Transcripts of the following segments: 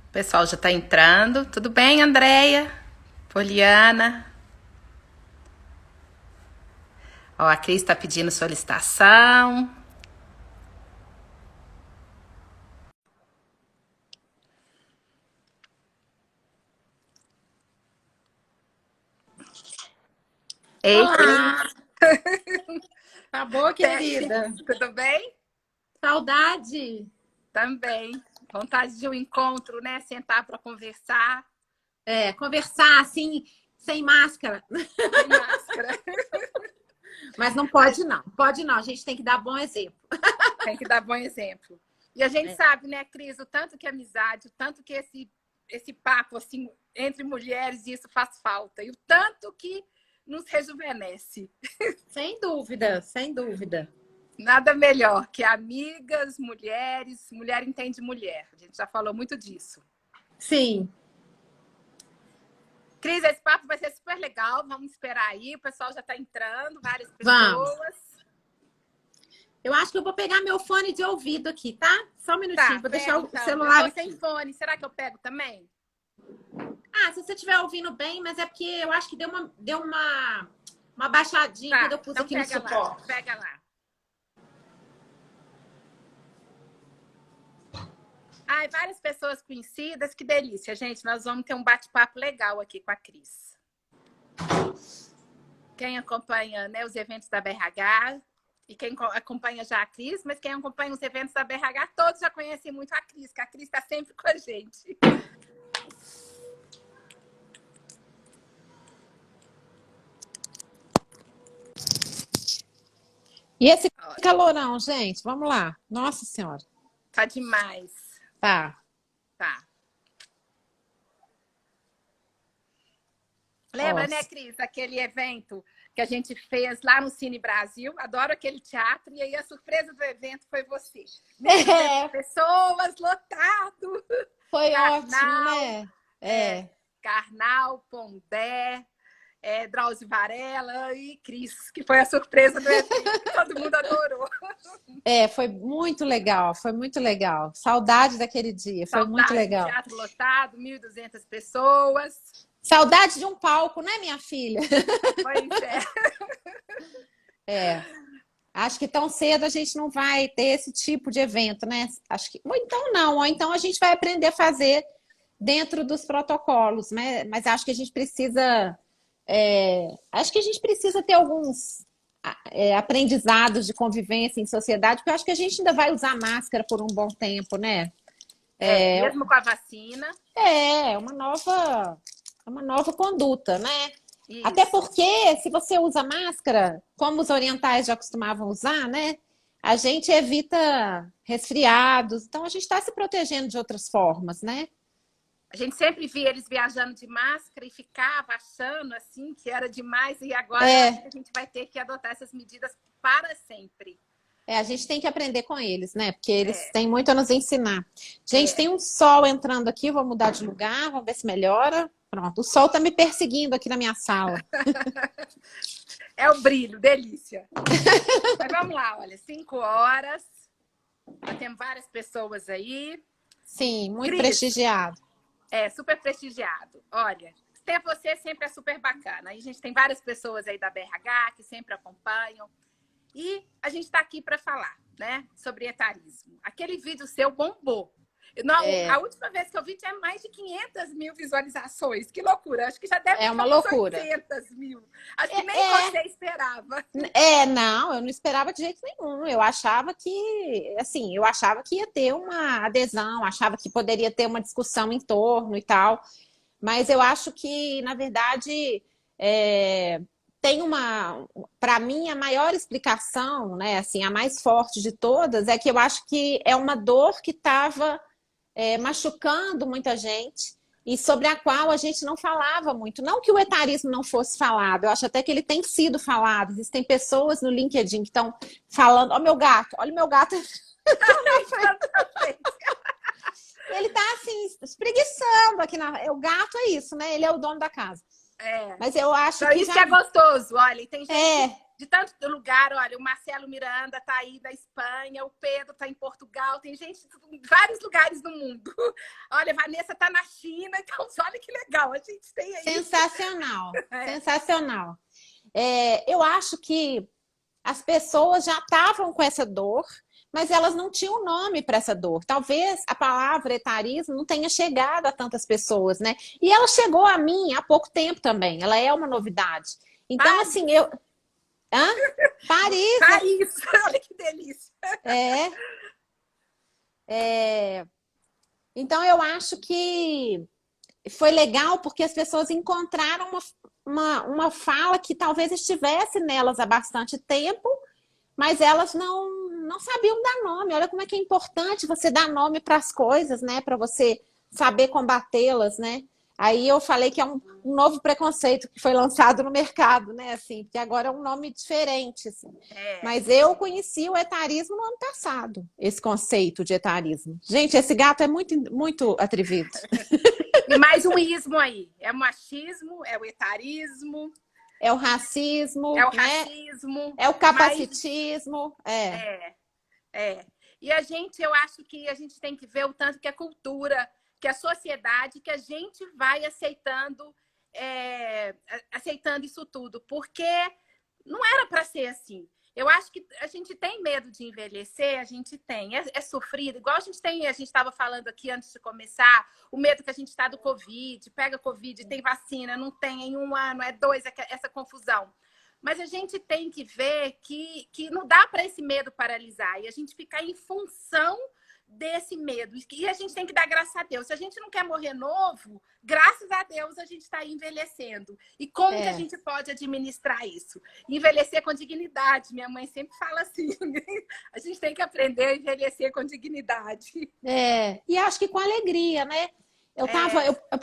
O pessoal já está entrando. Tudo bem, Andréia? Poliana? Ó, a Cris está pedindo solicitação. Ei, Olá, Cris. tá boa, querida? Tudo bem? Saudade. Também. Vontade de um encontro, né? Sentar para conversar. Conversar assim, sem máscara. Sem máscara. Mas não pode não, pode não. A gente tem que dar bom exemplo. Tem que dar bom exemplo. E a gente É. sabe, né, Cris, o tanto que a amizade, o tanto que esse papo assim entre mulheres, isso faz falta. E o tanto que nos rejuvenesce. Sem dúvida, sem dúvida. Nada melhor que amigas, mulheres, mulher entende mulher. A gente já falou muito disso. Sim, Cris, esse papo vai ser super legal. Vamos esperar aí. O pessoal já está entrando, várias vamos. pessoas. Eu acho que eu vou pegar meu fone de ouvido aqui, tá? Só um minutinho, Tá, vou pega deixar o então. Eu celular tô sem aqui. fone. Será que eu pego também? Ah, se você estiver ouvindo bem, mas é porque eu acho que deu uma baixadinha quando Tá, eu pus então aqui no pega lá. suporte. Pega lá. Ai, várias pessoas conhecidas. Que delícia, gente. Nós vamos ter um bate-papo legal aqui com a Cris. Quem acompanha, né, os eventos da BRH e quem acompanha já a Cris, mas quem acompanha os eventos da BRH, todos já conhecem muito a Cris, que a Cris está sempre com a gente. E esse Ó, calorão, gente, vamos lá. Nossa Senhora. tá demais. Tá. Tá. Ó, Lembra, né, Cris, aquele evento que a gente fez lá no Cine Brasil? Adoro aquele teatro. E aí a surpresa do evento foi você. 1.200 é, pessoas, lotado. foi ótimo, Karnal, né? É, Karnal, Pondé, Drauzio Varela e Cris, que foi a surpresa do evento, que todo mundo adorou. foi muito legal, foi muito legal. Saudade daquele dia, foi muito Saudade, legal. teatro lotado, 1.200 pessoas. Saudade de um palco, né, minha filha? Pois é. É, acho que tão cedo a gente não vai ter esse tipo de evento, né? Acho que, ou então não, ou então a gente vai aprender a fazer dentro dos protocolos, né? Mas acho que a gente precisa ter alguns aprendizados de convivência em sociedade, porque eu acho que a gente ainda vai usar máscara por um bom tempo, né? Mesmo com a vacina. É uma nova conduta, né? Até Isso. porque, se você usa máscara, como os orientais já costumavam usar, né? A gente evita resfriados, então a gente está se protegendo de outras formas, né? A gente sempre via eles viajando de máscara e ficava achando assim que era demais. E agora eu acho que É, a gente vai ter que adotar essas medidas para sempre. a gente tem que aprender com eles, né? Porque eles É, têm muito a nos ensinar. Gente, é. tem um sol entrando aqui, vou mudar de lugar, vamos ver se melhora. Pronto, o sol está me perseguindo aqui na minha sala. É o brilho, delícia. Mas vamos lá, olha, 5 horas. Já temos várias pessoas aí. Sim, muito Cris, prestigiado. super prestigiado. Olha, ter você sempre é super bacana. Aí a gente tem várias pessoas aí da BRH que sempre acompanham. E a gente está aqui para falar, né, sobre etarismo. Aquele vídeo seu bombou. Não, a É, última vez que eu vi tinha mais de 500 mil visualizações. Que loucura. Acho que já deve é uma estar uns loucura. 800 mil. Acho que nem É, você esperava. não, eu não esperava de jeito nenhum. Eu achava que, assim, eu achava que ia ter uma adesão, achava que poderia ter uma discussão em torno e tal. Mas eu acho que, na verdade, tem para mim, a maior explicação, né, assim, a mais forte de todas, é que eu acho que é uma dor que estava machucando muita gente e sobre a qual a gente não falava muito. Não que o etarismo não fosse falado, eu acho até que ele tem sido falado. Existem pessoas no LinkedIn que estão falando, ó, meu gato, olha o meu gato. Ele tá assim, espreguiçando aqui na. O gato é isso, né? Ele é o dono da casa. É. Mas eu acho Então, que isso que já. é gostoso. Olha, e tem gente É. de tanto lugar. Olha, o Marcelo Miranda está aí da Espanha, o Pedro está em Portugal, tem gente em vários lugares do mundo. Olha, a Vanessa está na China, então olha que legal, a gente tem aí. Sensacional, sensacional. Eu acho que as pessoas já estavam com essa dor, mas elas não tinham nome para essa dor. Talvez a palavra etarismo não tenha chegado a tantas pessoas, né? E ela chegou a mim há pouco tempo também, ela é uma novidade. Então, assim, Hã? Paris! Paris, olha que delícia! Então, eu acho que foi legal porque as pessoas encontraram uma fala que talvez estivesse nelas há bastante tempo, mas elas não sabiam dar nome. Olha como é que é importante você dar nome para as coisas, né? Para você saber combatê-las, né? Aí eu falei que é um novo preconceito que foi lançado no mercado, né? Assim, porque agora é um nome diferente. Assim. Mas eu conheci o etarismo no ano passado, esse conceito de etarismo. Gente, esse gato é muito, muito atrevido. E mais um ismo aí. É o machismo, é o etarismo. É o racismo. É o racismo. É o capacitismo. E eu acho que a gente tem que ver o tanto que a cultura, que a sociedade, que a gente vai aceitando isso tudo, porque não era para ser assim. Eu acho que a gente tem medo de envelhecer, a gente tem, sofrido, igual a gente estava falando aqui antes de começar, o medo que a gente está do Covid, pega Covid, tem vacina, não tem em 1 ano, é 2, essa confusão. Mas a gente tem que ver que não dá para esse medo paralisar e a gente ficar em função desse medo. E a gente tem que dar graças a Deus. Se a gente não quer morrer novo, graças a Deus a gente está envelhecendo. E como que a gente pode administrar isso? Envelhecer com dignidade. Minha mãe sempre fala assim, a gente tem que aprender a envelhecer com dignidade. E acho que com alegria, né? Eu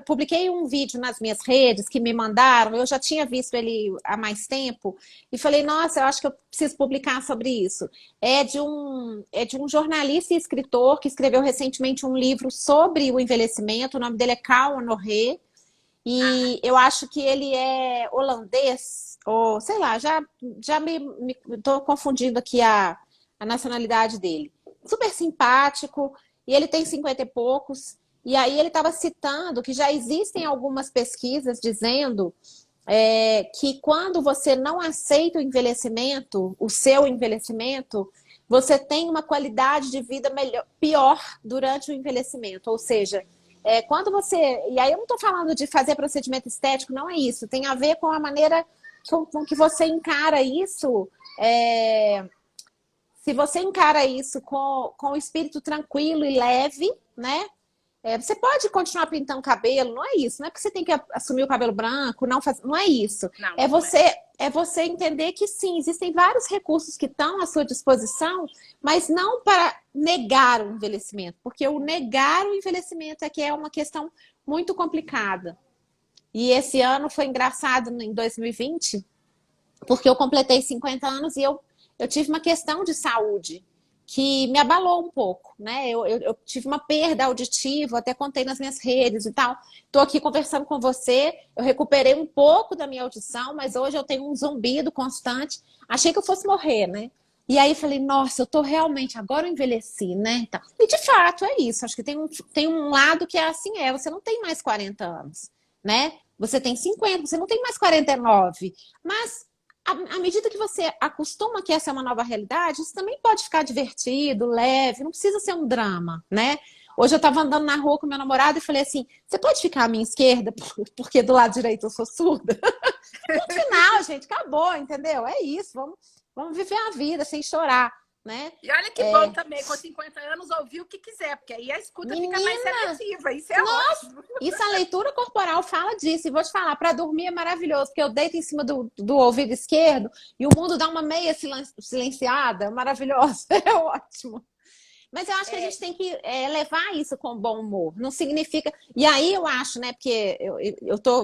publiquei um vídeo nas minhas redes que me mandaram, eu já tinha visto ele há mais tempo, e falei, nossa, eu acho que eu preciso publicar sobre isso. É de um jornalista e escritor que escreveu recentemente um livro sobre o envelhecimento, o nome dele é Carl Honoré, e eu acho que ele é holandês, ou sei lá, já me tô confundindo aqui a nacionalidade dele. Super simpático. E ele tem 50 e poucos. E aí ele estava citando que já existem algumas pesquisas dizendo que quando você não aceita o envelhecimento, o seu envelhecimento, você tem uma qualidade de vida pior durante o envelhecimento. Ou seja, quando você... E aí eu não estou falando de fazer procedimento estético, não é isso. Tem a ver com a maneira com que você encara isso... Se você encara isso com o espírito tranquilo e leve, né? Você pode continuar pintando o cabelo, não é isso. Não é porque você tem que assumir o cabelo branco, não é isso. É você entender que sim, existem vários recursos que estão à sua disposição, mas não para negar o envelhecimento, porque o negar o envelhecimento é que é uma questão muito complicada. E esse ano foi engraçado, em 2020, porque eu completei 50 anos e eu tive uma questão de saúde que me abalou um pouco, né? Eu tive uma perda auditiva, até contei nas minhas redes e tal. Estou aqui conversando com você, eu recuperei um pouco da minha audição, mas hoje eu tenho um zumbido constante. Achei que eu fosse morrer, né? E aí falei, nossa, eu tô realmente, agora eu envelheci, né? E de fato é isso, acho que tem um lado que é assim, você não tem mais 40 anos, né? Você tem 50, você não tem mais 49, mas... À medida que você acostuma que essa é uma nova realidade, isso também pode ficar divertido, leve, não precisa ser um drama, né? Hoje eu estava andando na rua com meu namorado e falei assim, você pode ficar à minha esquerda, porque do lado direito eu sou surda? No final, gente, acabou, entendeu? É isso, vamos viver a vida sem chorar, né? E olha que bom também, com 50 anos, ouvir o que quiser, porque aí a escuta fica mais seletiva, isso é ótimo. Isso a leitura corporal fala disso, e vou te falar, para dormir é maravilhoso, porque eu deito em cima do ouvido esquerdo e o mundo dá uma meia silenciada, maravilhoso, é ótimo. Mas eu acho que a gente tem que levar isso com bom humor, não significa... E aí eu acho, né, porque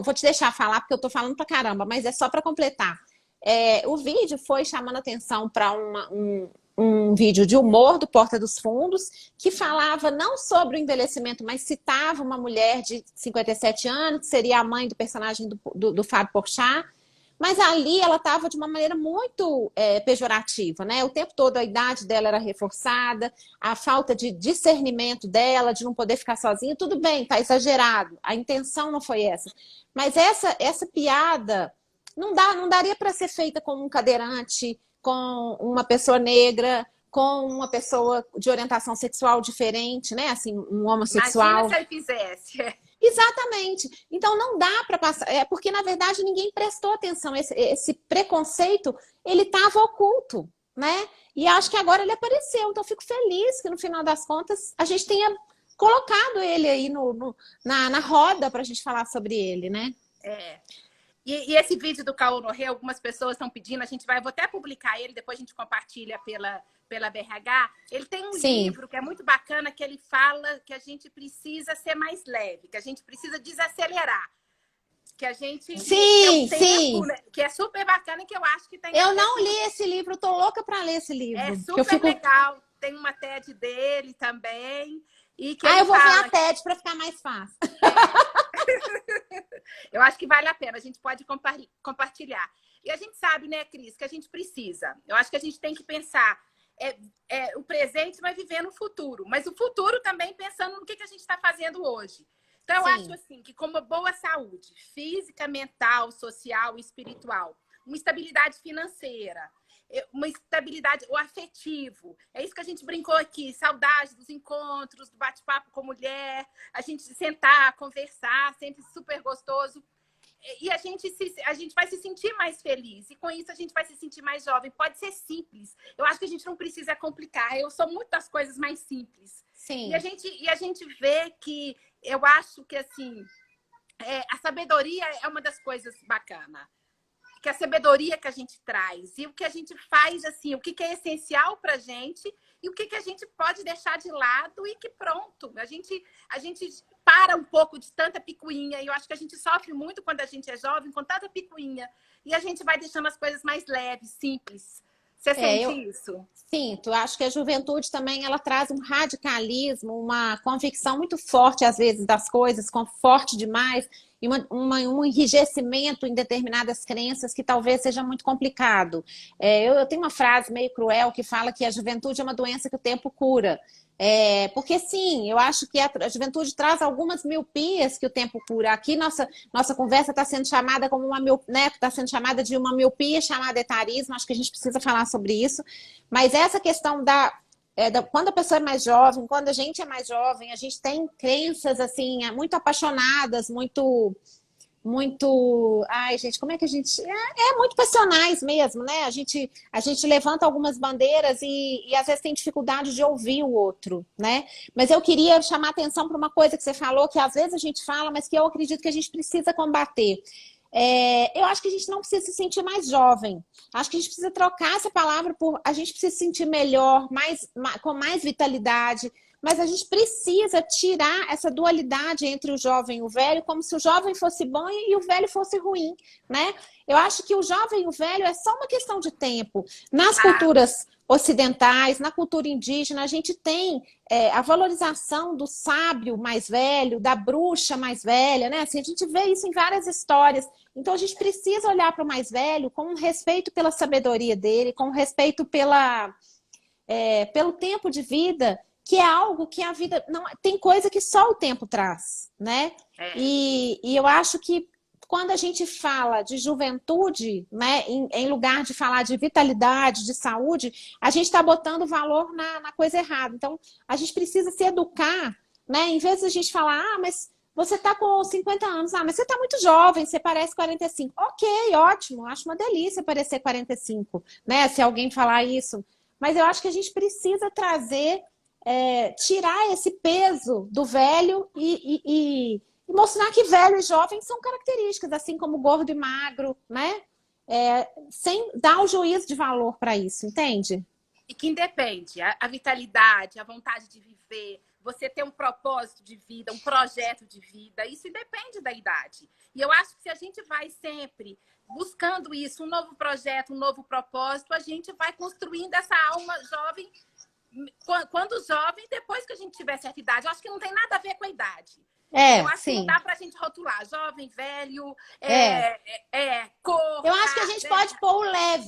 vou te deixar falar, porque eu tô falando pra caramba, mas é só para completar. O vídeo foi chamando atenção para um vídeo de humor do Porta dos Fundos, que falava não sobre o envelhecimento, mas citava uma mulher de 57 anos, que seria a mãe do personagem do Fábio Porchat, Mas ali ela estava de uma maneira muito pejorativa, né? O tempo todo a idade dela era reforçada, a falta de discernimento dela, de não poder ficar sozinha, tudo bem, tá exagerado. A intenção não foi essa. Mas essa piada não daria para ser feita com um cadeirante, com uma pessoa negra, com uma pessoa de orientação sexual diferente, né? Assim, um homossexual. Imagina se ele fizesse. Exatamente. Então não dá para passar. É porque, na verdade, ninguém prestou atenção. Esse preconceito, ele estava oculto, né? E acho que agora ele apareceu. Então, fico feliz que, no final das contas, a gente tenha colocado ele aí na roda para a gente falar sobre ele, né? É. E esse vídeo do Cauã Rei, algumas pessoas estão pedindo, vou até publicar ele, depois a gente compartilha pela BRH. Ele tem um livro que é muito bacana, que ele fala que a gente precisa ser mais leve, que a gente precisa desacelerar. Que a gente sim, tempo, sim. né? Que é super bacana e que eu acho que tem... Eu não li esse livro, tô louca para ler esse livro. É super legal. Tem uma TED dele também. E que eu vou ver a TED para ficar mais fácil. Eu acho que vale a pena, a gente pode compartilhar. E a gente sabe, né, Cris, que a gente precisa. Eu acho que a gente tem que pensar o presente, mas viver no futuro. Mas o futuro também pensando no que a gente está fazendo hoje. Então, eu acho assim, que com uma boa saúde física, mental, social e espiritual, uma estabilidade financeira, uma estabilidade, o afetivo. É isso que a gente brincou aqui, saudade dos encontros, do bate-papo com mulher, a gente sentar, conversar, sempre super gostoso. E a gente vai se sentir mais feliz. E com isso a gente vai se sentir mais jovem. Pode ser simples. Eu acho que a gente não precisa complicar. Eu sou muito das coisas mais simples. Sim. E a gente vê que eu acho que assim, a sabedoria é uma das coisas bacanas. Que a sabedoria que a gente traz e o que a gente faz, assim, o que é essencial para a gente e o que a gente pode deixar de lado e que pronto. A gente para um pouco de tanta picuinha e eu acho que a gente sofre muito quando a gente é jovem com tanta picuinha e a gente vai deixando as coisas mais leves, simples. Você sente isso? Sinto. Acho que a juventude também ela traz um radicalismo, uma convicção muito forte, às vezes, das coisas, forte demais, e um enrijecimento em determinadas crenças que talvez seja muito complicado. Eu tenho uma frase meio cruel que fala que a juventude é uma doença que o tempo cura. Porque sim, eu acho que a juventude traz algumas miopias que o tempo cura. Aqui nossa conversa está sendo chamada como uma né, está sendo chamada de uma miopia chamada etarismo. Acho que a gente precisa falar sobre isso. Mas essa questão quando a pessoa é mais jovem, quando a gente é mais jovem, a gente tem crenças assim muito apaixonadas, muito, ai gente, como é que a gente muito passionais mesmo, né? A gente levanta algumas bandeiras e às vezes tem dificuldade de ouvir o outro, né? Mas eu queria chamar atenção para uma coisa que você falou, que às vezes a gente fala, mas que eu acredito que a gente precisa combater. Eu acho que a gente não precisa se sentir mais jovem. Acho que a gente precisa trocar essa palavra por a gente precisa se sentir melhor, com mais vitalidade. Mas a gente precisa tirar essa dualidade entre o jovem e o velho, como se o jovem fosse bom e o velho fosse ruim, né? Eu acho que o jovem e o velho é só uma questão de tempo. Nas culturas ocidentais, na cultura indígena, a gente tem a valorização do sábio mais velho, da bruxa mais velha, né? Assim, a gente vê isso em várias histórias. Então, a gente precisa olhar para o mais velho com respeito pela sabedoria dele, com respeito pelo tempo de vida, que é algo que a vida não tem coisa que só o tempo traz, né? E eu acho que quando a gente fala de juventude, né, em lugar de falar de vitalidade, de saúde, a gente está botando valor na coisa errada. Então, a gente precisa se educar, né? Em vez de a gente falar, mas você está com 50 anos, mas você está muito jovem, você parece 45. Ok, ótimo, acho uma delícia parecer 45, né? Se alguém falar isso. Mas eu acho que a gente precisa trazer, tirar esse peso do velho e mostrar que velho e jovem são características, assim como gordo e magro, né? Sem dar o juízo de valor para isso, entende? E que independe, a vitalidade, a vontade de viver, você ter um propósito de vida, um projeto de vida, isso independe da idade. E eu acho que se a gente vai sempre buscando isso, um novo projeto, um novo propósito, a gente vai construindo essa alma jovem, quando jovem, depois que a gente tiver certa idade. Eu acho que não tem nada a ver com a idade. Eu acho que não dá pra gente rotular jovem, velho, cor. Eu acho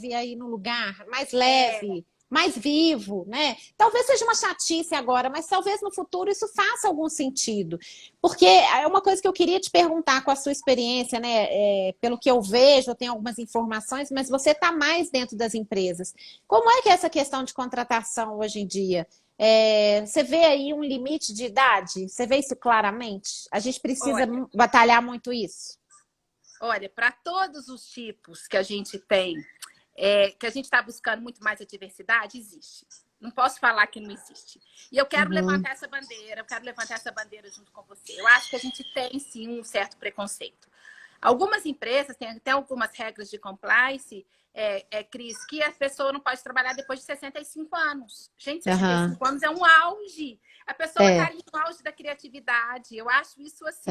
leve aí no lugar, mais leve, mais vivo, né? Talvez seja uma chatice agora, mas talvez no futuro isso faça algum sentido. Porque é uma coisa que eu queria te perguntar com a sua experiência, né? Pelo que eu vejo, eu tenho algumas informações, mas você está mais dentro das empresas. Como é que é essa questão de contratação hoje em dia? Você vê aí um limite de idade? Você vê isso claramente? A gente precisa batalhar muito isso? Olha, para todos os tipos que a gente tem, que a gente está buscando muito mais a diversidade, existe. Não posso falar que não existe. E eu quero levantar essa bandeira, eu quero levantar essa bandeira junto com você. Eu acho que a gente tem, sim, um certo preconceito. Algumas empresas têm até algumas regras de compliance, Cris, que a pessoa não pode trabalhar depois de 65 anos. Gente, 65 anos é um auge. A pessoa está ali no auge da criatividade. Eu acho isso assim.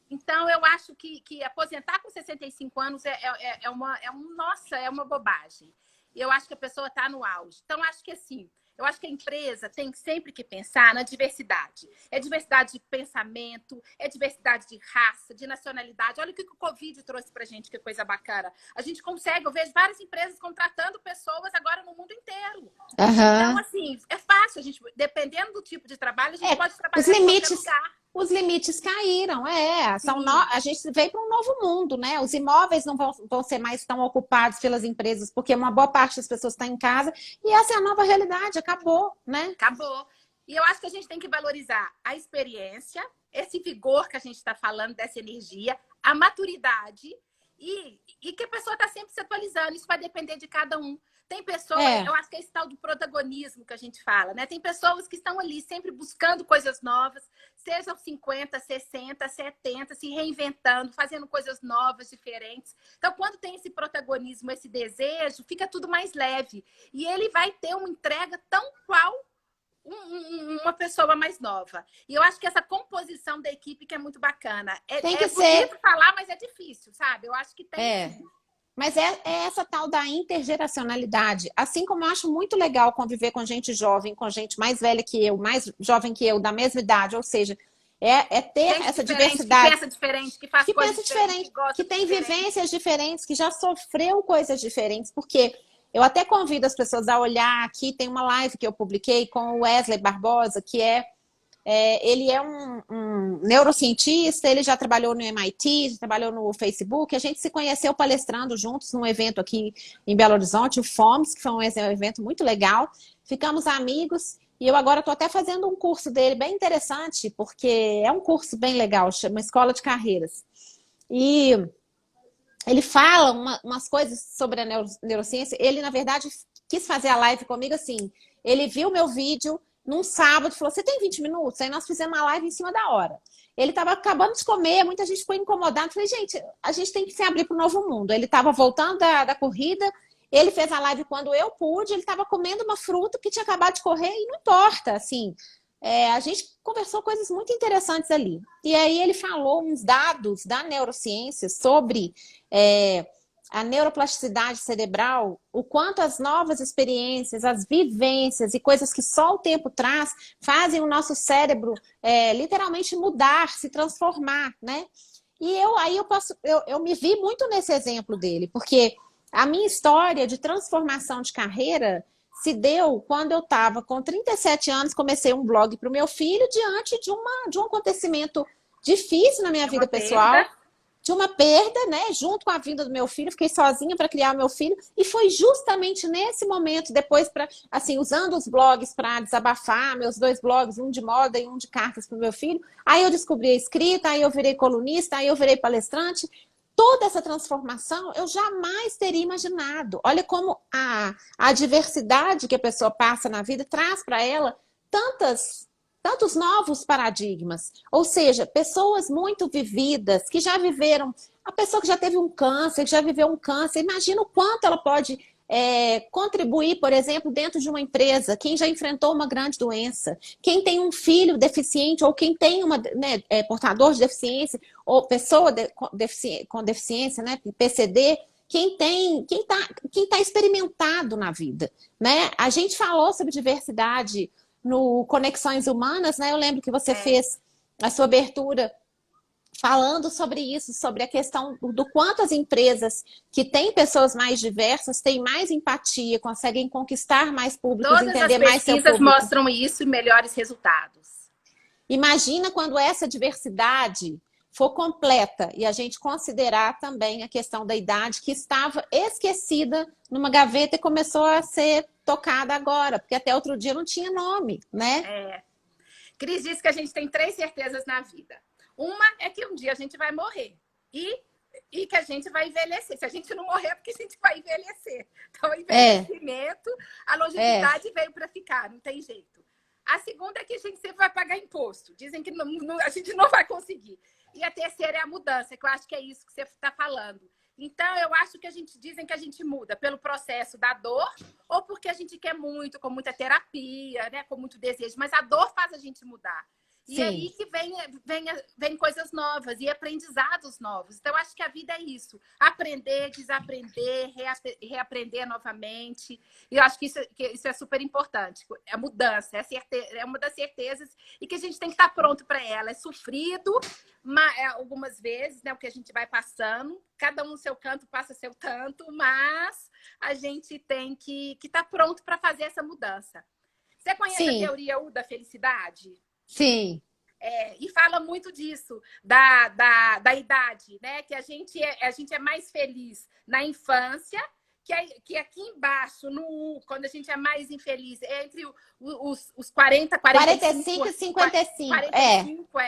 Então, eu acho que aposentar com 65 anos é uma bobagem. Eu acho que a pessoa está no auge. Então, acho que assim, eu acho que a empresa tem sempre que pensar na diversidade. É diversidade de pensamento, é diversidade de raça, de nacionalidade. Olha o que o Covid trouxe pra gente, que coisa bacana. A gente consegue, eu vejo várias empresas contratando pessoas agora no mundo inteiro. Então, assim, é fácil. A gente, dependendo do tipo de trabalho, a gente pode trabalhar em qualquer lugar. Os limites caíram, a gente veio para um novo mundo, né? Os imóveis não vão ser mais tão ocupados pelas empresas, porque uma boa parte das pessoas está em casa, e essa é a nova realidade, acabou, né? Acabou. E eu acho que a gente tem que valorizar a experiência, esse vigor que a gente está falando, dessa energia, a maturidade, e que a pessoa está sempre se atualizando. Isso vai depender de cada um. Tem pessoas, eu acho que é esse tal do protagonismo que a gente fala, né? Tem pessoas que estão ali sempre buscando coisas novas, sejam 50, 60, 70, se reinventando, fazendo coisas novas, diferentes. Então, quando tem esse protagonismo, esse desejo, fica tudo mais leve. E ele vai ter uma entrega tão qual uma pessoa mais nova. E eu acho que essa composição da equipe que é muito bacana. Tem que ser bonito falar, mas é difícil, sabe? Eu acho que tem. Mas é essa tal da intergeracionalidade. Assim como eu acho muito legal conviver com gente jovem, com gente mais velha que eu, mais jovem que eu, da mesma idade. Ou seja, ter gente essa diversidade. Que pensa diferente, que faz coisas diferentes, que tem vivências diferentes, que já sofreu coisas diferentes. Porque eu até convido as pessoas a olhar aqui, tem uma live que eu publiquei com o Wesley Barbosa, que ele é um neurocientista, ele já trabalhou no MIT, já trabalhou no Facebook, a gente se conheceu palestrando juntos num evento aqui em Belo Horizonte, o FOMS, que foi um evento muito legal, ficamos amigos, e eu agora estou até fazendo um curso dele bem interessante, porque é um curso bem legal, chama Escola de Carreiras. E ele fala umas coisas sobre a neurociência, ele, na verdade, quis fazer a live comigo assim, ele viu meu vídeo num sábado, falou, você tem 20 minutos? Aí nós fizemos uma live em cima da hora. Ele estava acabando de comer, muita gente ficou incomodada. Falei, gente, a gente tem que se abrir para o novo mundo. Ele estava voltando da corrida, ele fez a live quando eu pude, ele estava comendo uma fruta que tinha acabado de correr e não importa, assim. A gente conversou coisas muito interessantes ali. E aí ele falou uns dados da neurociência sobre a neuroplasticidade cerebral, o quanto as novas experiências, as vivências e coisas que só o tempo traz fazem o nosso cérebro literalmente mudar, se transformar, né? E eu me vi muito nesse exemplo dele, porque a minha história de transformação de carreira se deu quando eu estava com 37 anos, comecei um blog para o meu filho diante de um acontecimento difícil na minha vida pessoal. De uma perda, né? Junto com a vinda do meu filho, fiquei sozinha para criar o meu filho, e foi justamente nesse momento, depois, usando os blogs para desabafar, meus 2 blogs, um de moda e um de cartas para o meu filho, aí eu descobri a escrita, aí eu virei colunista, aí eu virei palestrante. Toda essa transformação eu jamais teria imaginado. Olha como a diversidade que a pessoa passa na vida traz para ela tantos novos paradigmas. Ou seja, pessoas muito vividas, que já viveram, a pessoa que já teve um câncer, que já viveu um câncer, imagina o quanto ela pode contribuir, por exemplo, dentro de uma empresa, quem já enfrentou uma grande doença, quem tem um filho deficiente, ou quem tem portador de deficiência, ou pessoa com deficiência, né, PCD, quem tá experimentado na vida, né? A gente falou sobre diversidade no Conexões Humanas, né? Eu lembro que você fez a sua abertura falando sobre isso, sobre a questão do quanto as empresas que têm pessoas mais diversas têm mais empatia, conseguem conquistar mais públicos, Todas as entender mais seu pesquisas público. mostram isso e melhores resultados. Imagina quando essa diversidade for completa e a gente considerar também a questão da idade que estava esquecida numa gaveta e começou a ser tocada agora, porque até outro dia não tinha nome, né? Cris disse que a gente tem 3 certezas na vida. Uma é que um dia a gente vai morrer e que a gente vai envelhecer. Se a gente não morrer, é porque a gente vai envelhecer. Então, o envelhecimento, a longevidade veio para ficar, não tem jeito. A segunda é que a gente sempre vai pagar imposto. Dizem que a gente não vai conseguir. E a terceira é a mudança, que eu acho que é isso que você está falando. Então, eu acho que dizem que a gente muda pelo processo da dor ou porque a gente quer muito, com muita terapia, né, com muito desejo. Mas a dor faz a gente mudar. E aí que vem coisas novas e aprendizados novos. Então, eu acho que a vida é isso. Aprender, desaprender, reaprender novamente. E eu acho que isso é super importante. É mudança, é uma das certezas e que a gente tem que estar pronto para ela. É sofrido, algumas vezes, né, o que a gente vai passando. Cada um no seu canto passa seu tanto, mas a gente tem que estar pronto para fazer essa mudança. Você conhece a teoria U da felicidade? Sim. E fala muito disso, da idade, né? Que a gente é mais feliz na infância, que aqui embaixo, no U, quando a gente é mais infeliz, é entre os 40, 45 e 55. 45,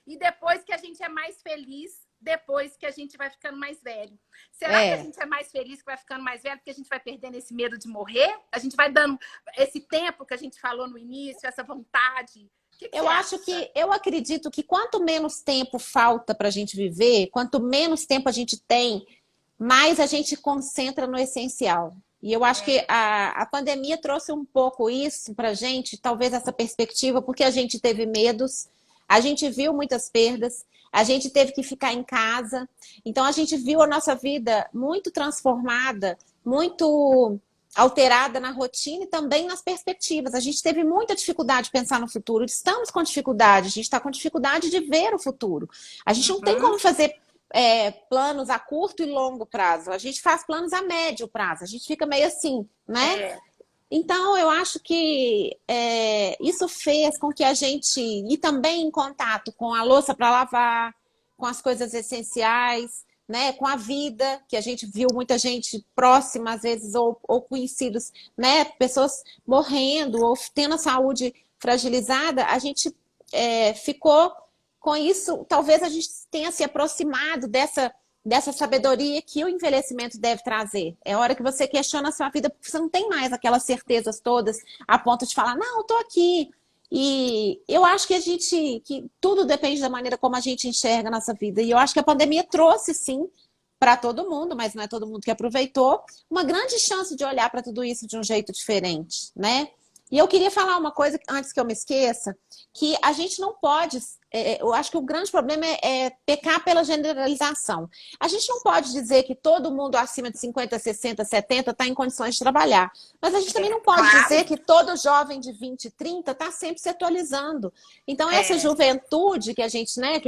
E depois que a gente é mais feliz, depois que a gente vai ficando mais velho. Será que a gente é mais feliz que vai ficando mais velho porque a gente vai perdendo esse medo de morrer? A gente vai dando esse tempo que a gente falou no início, essa vontade? Eu acredito que quanto menos tempo falta para a gente viver, quanto menos tempo a gente tem, mais a gente concentra no essencial. E eu acho que a pandemia trouxe um pouco isso para a gente, talvez essa perspectiva, porque a gente teve medos, a gente viu muitas perdas, a gente teve que ficar em casa. Então, a gente viu a nossa vida muito transformada, muito alterada na rotina e também nas perspectivas. A gente teve muita dificuldade de pensar no futuro. Estamos com dificuldade, a gente está com dificuldade de ver o futuro. A gente não tem como fazer planos a curto e longo prazo. A gente faz planos a médio prazo. A gente fica meio assim, né? Então, eu acho que isso fez com que a gente, e também em contato com a louça para lavar, com as coisas essenciais, né, com a vida, que a gente viu muita gente próxima, às vezes, ou conhecidos, né, pessoas morrendo ou tendo a saúde fragilizada, a gente ficou com isso, talvez a gente tenha se aproximado dessa sabedoria que o envelhecimento deve trazer. É a hora que você questiona a sua vida, porque você não tem mais aquelas certezas todas a ponto de falar, não, eu tô aqui. E eu acho que tudo depende da maneira como a gente enxerga a nossa vida. E eu acho que a pandemia trouxe, sim, para todo mundo, mas não é todo mundo que aproveitou, uma grande chance de olhar para tudo isso de um jeito diferente, né? E eu queria falar uma coisa, antes que eu me esqueça, que a gente não pode... eu acho que o grande problema é pecar pela generalização. A gente não pode dizer que todo mundo acima de 50, 60, 70 está em condições de trabalhar. Mas a gente também não pode dizer que todo jovem de 20, 30 está sempre se atualizando. Então, essa juventude que a gente, né,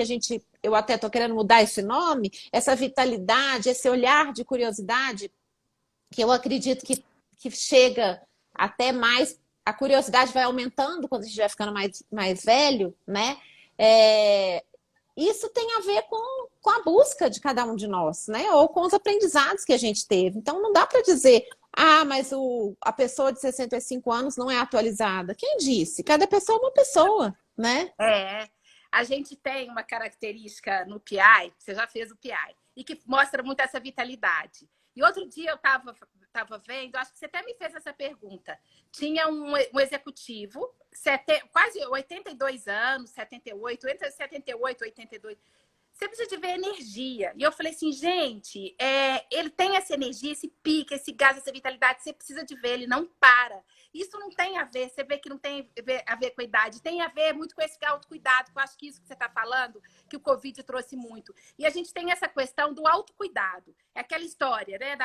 eu até estou querendo mudar esse nome, essa vitalidade, esse olhar de curiosidade, que eu acredito que chega até mais... A curiosidade vai aumentando quando a gente vai ficando mais velho, né? Isso tem a ver com a busca de cada um de nós, né? Ou com os aprendizados que a gente teve. Então, não dá para dizer, mas a pessoa de 65 anos não é atualizada. Quem disse? Cada pessoa é uma pessoa, né? A gente tem uma característica no PI, você já fez o PI, e que mostra muito essa vitalidade. E outro dia eu estava vendo, acho que você até me fez essa pergunta. Tinha um executivo, quase 82 anos, 78, entre 78 e 82. Você precisa de ver energia. E eu falei assim, gente, ele tem essa energia, esse pique, esse gás, essa vitalidade, você precisa de ver, ele não para. Isso não tem a ver, você vê que não tem a ver com a idade, tem a ver muito com esse autocuidado, que eu acho que isso que você está falando, que o Covid trouxe muito. E a gente tem essa questão do autocuidado. É aquela história, né?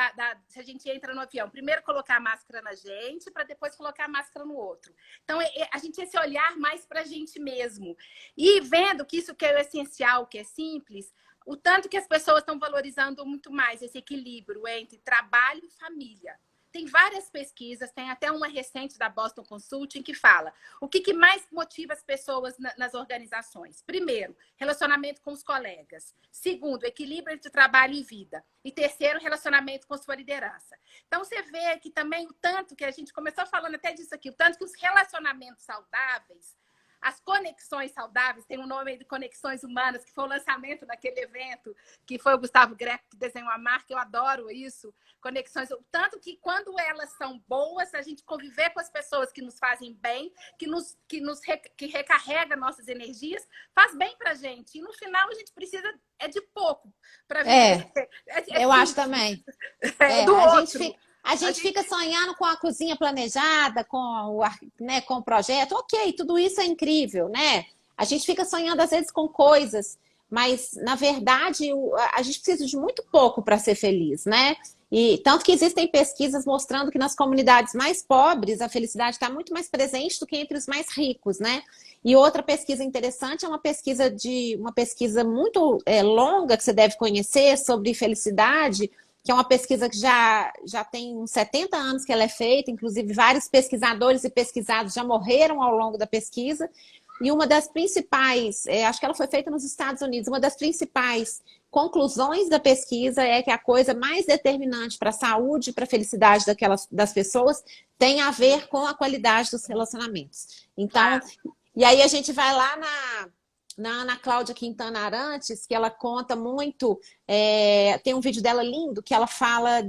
Se a gente entra no avião, primeiro colocar a máscara na gente, para depois colocar a máscara no outro. Então, a gente esse olhar mais para a gente mesmo. E vendo que isso que é o essencial, que é simples, simples, o tanto que as pessoas estão valorizando muito mais esse equilíbrio entre trabalho e família. Tem várias pesquisas, tem até uma recente da Boston Consulting que fala o que mais motiva as pessoas nas organizações. Primeiro, relacionamento com os colegas. Segundo, equilíbrio entre trabalho e vida. E terceiro, relacionamento com sua liderança. Então, você vê que também o tanto que a gente começou falando até disso aqui, o tanto que os relacionamentos saudáveis, as conexões saudáveis, tem um nome aí de Conexões Humanas, que foi o lançamento daquele evento, que foi o Gustavo Greco que desenhou a marca, eu adoro isso. Conexões, tanto que quando elas são boas, a gente conviver com as pessoas que nos fazem bem, que recarrega nossas energias, faz bem pra gente. E no final a gente precisa de pouco para viver. Eu acho também. Do a outro. A gente fica sonhando com a cozinha planejada, com o projeto. Ok, tudo isso é incrível, né? A gente fica sonhando, às vezes, com coisas, mas, na verdade, a gente precisa de muito pouco para ser feliz, né? E tanto que existem pesquisas mostrando que nas comunidades mais pobres a felicidade está muito mais presente do que entre os mais ricos, né? E outra pesquisa interessante é uma pesquisa muito longa que você deve conhecer sobre felicidade, que é uma pesquisa que já tem uns 70 anos que ela é feita, inclusive vários pesquisadores e pesquisados já morreram ao longo da pesquisa, e uma das principais, acho que ela foi feita nos Estados Unidos, uma das principais conclusões da pesquisa é que a coisa mais determinante para a saúde e para a felicidade das pessoas tem a ver com a qualidade dos relacionamentos. Então, e aí a gente vai lá na Ana Cláudia Quintana Arantes, que ela conta muito, tem um vídeo dela lindo, que ela fala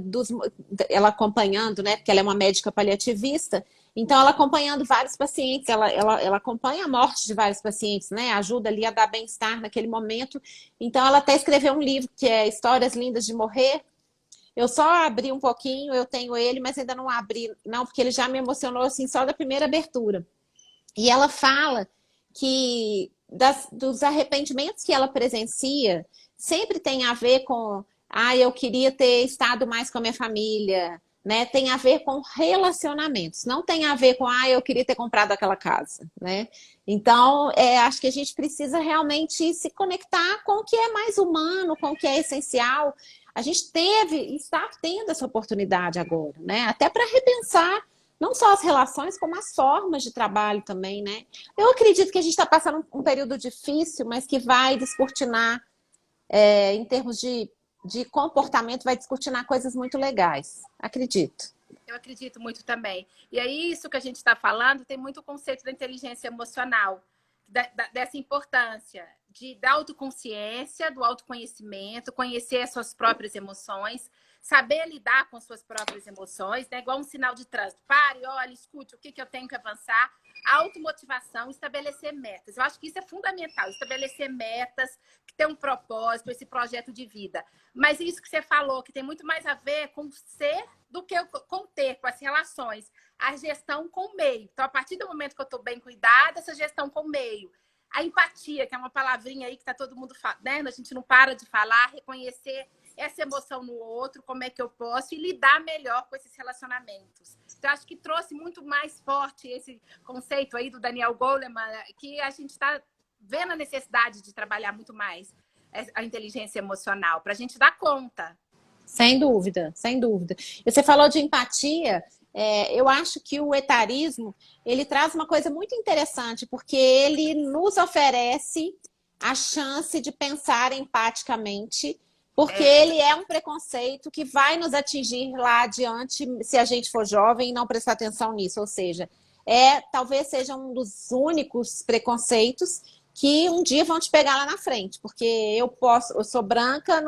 ela acompanhando, né, porque ela é uma médica paliativista, então ela acompanhando vários pacientes, ela acompanha a morte de vários pacientes, né, ajuda ali a dar bem-estar naquele momento, então ela até escreveu um livro que é Histórias Lindas de Morrer. Eu só abri um pouquinho, eu tenho ele, mas ainda não abri, não, porque ele já me emocionou assim, só da primeira abertura. E ela fala que dos arrependimentos que ela presencia sempre tem a ver com eu queria ter estado mais com a minha família, né? Tem a ver com relacionamentos, não tem a ver com eu queria ter comprado aquela casa, né? Então, acho que a gente precisa realmente se conectar com o que é mais humano, com o que é essencial. A gente está tendo essa oportunidade agora, né? Até para repensar não só as relações, como as formas de trabalho também, né? Eu acredito que a gente está passando um período difícil, mas que vai descortinar, em termos de comportamento, vai descortinar coisas muito legais. Acredito. Eu acredito muito também. E aí, isso que a gente está falando, tem muito o conceito da inteligência emocional, dessa importância da autoconsciência, do autoconhecimento, conhecer as suas próprias emoções, saber lidar com suas próprias emoções, né? Igual um sinal de trânsito. Pare, olhe, escute o que eu tenho que avançar. Automotivação, estabelecer metas. Eu acho que isso é fundamental, estabelecer metas, que tem um propósito, esse projeto de vida. Mas isso que você falou, que tem muito mais a ver com ser do que com ter, com as relações. A gestão com o meio. Então, a partir do momento que eu estou bem cuidada, essa gestão com o meio. A empatia, que é uma palavrinha aí que está todo mundo falando, né? A gente não para de falar, reconhecer essa emoção no outro, como é que eu posso, e lidar melhor com esses relacionamentos. Então, acho que trouxe muito mais forte esse conceito aí do Daniel Goleman, que a gente está vendo a necessidade de trabalhar muito mais a inteligência emocional, para a gente dar conta. Sem dúvida, sem dúvida. Você falou de empatia, eu acho que o etarismo, ele traz uma coisa muito interessante, porque ele nos oferece a chance de pensar empaticamente, porque ele é um preconceito que vai nos atingir lá adiante se a gente for jovem e não prestar atenção nisso. Ou seja, talvez seja um dos únicos preconceitos que um dia vão te pegar lá na frente. Porque eu sou branca,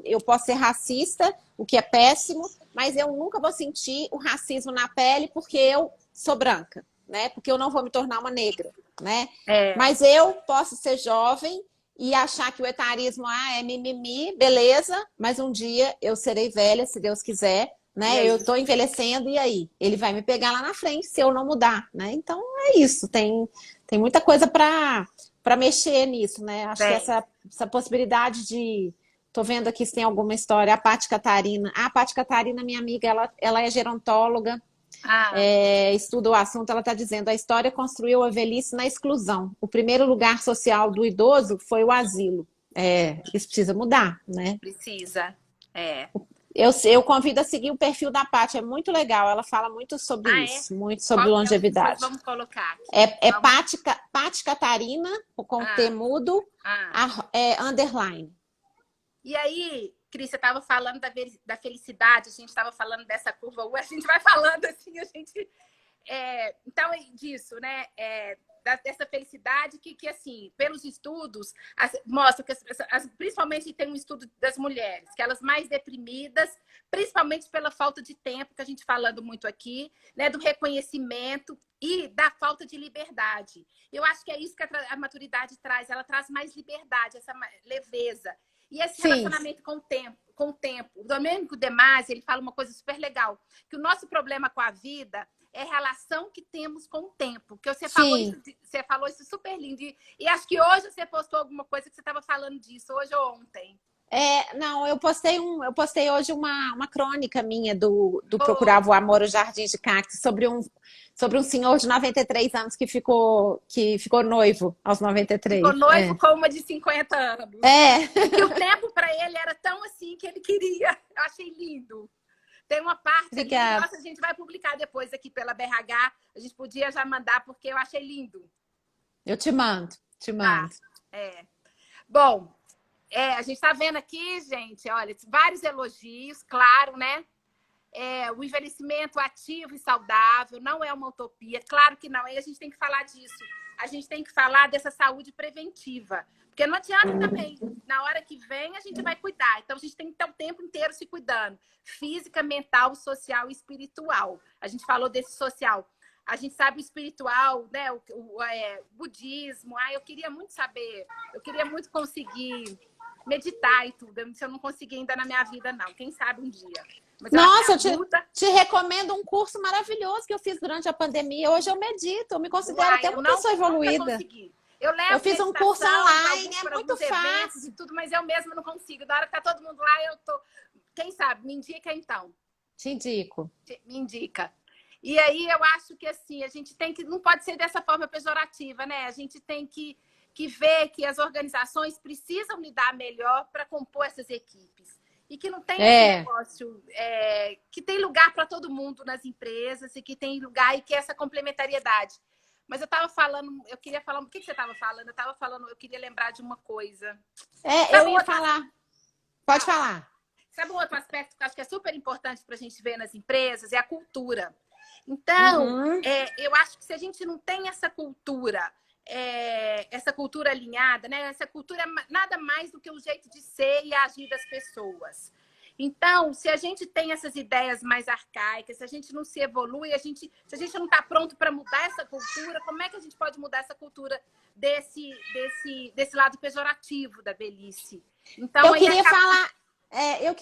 eu posso ser racista, o que é péssimo, mas eu nunca vou sentir o racismo na pele porque eu sou branca, né? Porque eu não vou me tornar uma negra, né? Mas eu posso ser jovem e achar que o etarismo é mimimi, beleza, mas um dia eu serei velha, se Deus quiser, né? Eu estou envelhecendo, e aí? Ele vai me pegar lá na frente se eu não mudar, né? Então é isso, tem muita coisa para mexer nisso, né? Acho que essa possibilidade de... Tô vendo aqui se tem alguma história. A Paty Catarina. A Paty Catarina, minha amiga, ela é gerontóloga, estuda o assunto. Ela está dizendo: a história construiu a velhice na exclusão. O primeiro lugar social do idoso foi o asilo. Isso precisa mudar, né? Precisa. É. Eu convido a seguir o perfil da Paty, é muito legal. Ela fala muito sobre Ah, é? isso, muito sobre Qual que é o... Depois longevidade. vamos colocar aqui. É Vamos... Paty Catarina, com T Ah, mudo, ah. underline. E aí, Cris, você estava falando da felicidade, a gente estava falando dessa curva, a gente vai falando assim, a gente... então, é disso, né? Dessa felicidade que, assim, pelos estudos, mostra que, principalmente tem um estudo das mulheres, que elas mais deprimidas, principalmente pela falta de tempo, que a gente falando muito aqui, né? Do reconhecimento e da falta de liberdade. Eu acho que é isso que a maturidade traz, ela traz mais liberdade, essa leveza. E esse relacionamento com o tempo. O Domênico De Masi, ele fala uma coisa super legal, que o nosso problema com a vida é a relação que temos com o tempo. Que você falou isso super lindo. E acho que hoje você postou alguma coisa que você estava falando disso, hoje ou ontem. Não, eu postei hoje uma crônica minha do Procurava o Amor, o Jardim de Cactos, sobre um senhor de 93 anos que ficou noivo aos 93. Ficou noivo com uma de 50 anos. E o tempo para ele era tão assim que ele queria. Eu achei lindo. Tem uma parte ali, nossa, a gente vai publicar depois aqui pela BRH. A gente podia já mandar, porque eu achei lindo. Eu te mando. Bom, a gente está vendo aqui, gente, olha, vários elogios, claro, né? O envelhecimento ativo e saudável não é uma utopia, claro que não, e a gente tem que falar disso. A gente tem que falar dessa saúde preventiva, porque não adianta também, na hora que vem a gente vai cuidar, então a gente tem que estar o tempo inteiro se cuidando, física, mental, social e espiritual. A gente falou desse social, a gente sabe o espiritual, né? O budismo, eu queria muito saber, eu queria muito conseguir meditar e tudo, se eu não conseguir ainda na minha vida não, quem sabe um dia. Mas nossa, eu te recomendo um curso maravilhoso que eu fiz durante a pandemia. Hoje eu medito, eu me considero até uma pessoa evoluída. Eu fiz um curso online, é muito fácil. E tudo, mas eu mesma não consigo. Da hora que tá todo mundo lá, eu tô... Quem sabe? Me indica então. Te indico. Me indica. E aí eu acho que assim, a gente tem que... Não pode ser dessa forma pejorativa, né? A gente tem que ver que as organizações precisam lidar melhor para compor essas equipes. E que não tem esse negócio, que tem lugar para todo mundo nas empresas e que tem lugar e que é essa complementariedade. Mas eu estava falando, eu queria falar, o que você estava falando? Eu estava falando, eu queria lembrar de uma coisa. Eu ia falar. Pode falar. Sabe um outro aspecto que eu acho que é super importante para a gente ver nas empresas? É a cultura. Então, eu acho que se a gente não tem essa cultura alinhada, né? Essa cultura é nada mais do que o jeito de ser e agir das pessoas. Então, se a gente tem essas ideias mais arcaicas, se a gente não se evolui, se a gente não está pronto para mudar essa cultura, como é que a gente pode mudar essa cultura desse lado pejorativo da velhice? Então, eu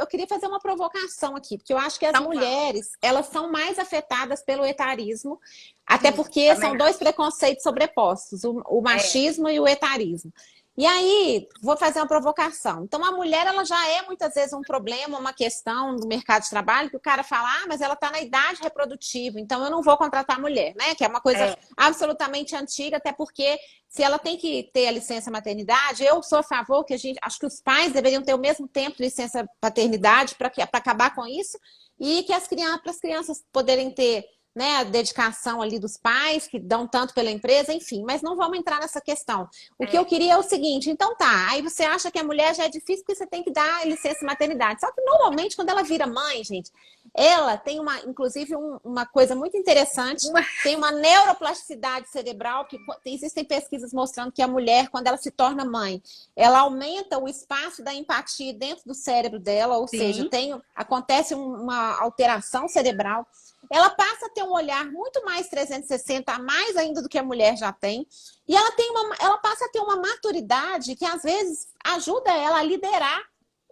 queria fazer uma provocação aqui, porque eu acho que as mulheres, elas são mais afetadas pelo etarismo, até porque são dois preconceitos sobrepostos, o machismo e o etarismo. E aí, vou fazer uma provocação. Então, a mulher, ela já é muitas vezes um problema, uma questão do mercado de trabalho, que o cara fala, mas ela está na idade reprodutiva, então eu não vou contratar mulher, né? Que é uma coisa absolutamente antiga, até porque se ela tem que ter a licença maternidade, eu sou a favor que acho que os pais deveriam ter o mesmo tempo de licença paternidade para acabar com isso, e que para as crianças poderem ter, né, a dedicação ali dos pais, que dão tanto pela empresa, enfim, mas não vamos entrar nessa questão. O que eu queria é o seguinte, então aí você acha que a mulher já é difícil porque você tem que dar licença maternidade. Só que normalmente, quando ela vira mãe, gente, ela tem inclusive uma coisa muito interessante, tem uma neuroplasticidade cerebral, que existem pesquisas mostrando que a mulher, quando ela se torna mãe, ela aumenta o espaço da empatia dentro do cérebro dela, ou seja, acontece uma alteração cerebral. Ela passa a ter um olhar muito mais 360, mais ainda do que a mulher já tem. E ela passa a ter uma maturidade que, às vezes, ajuda ela a liderar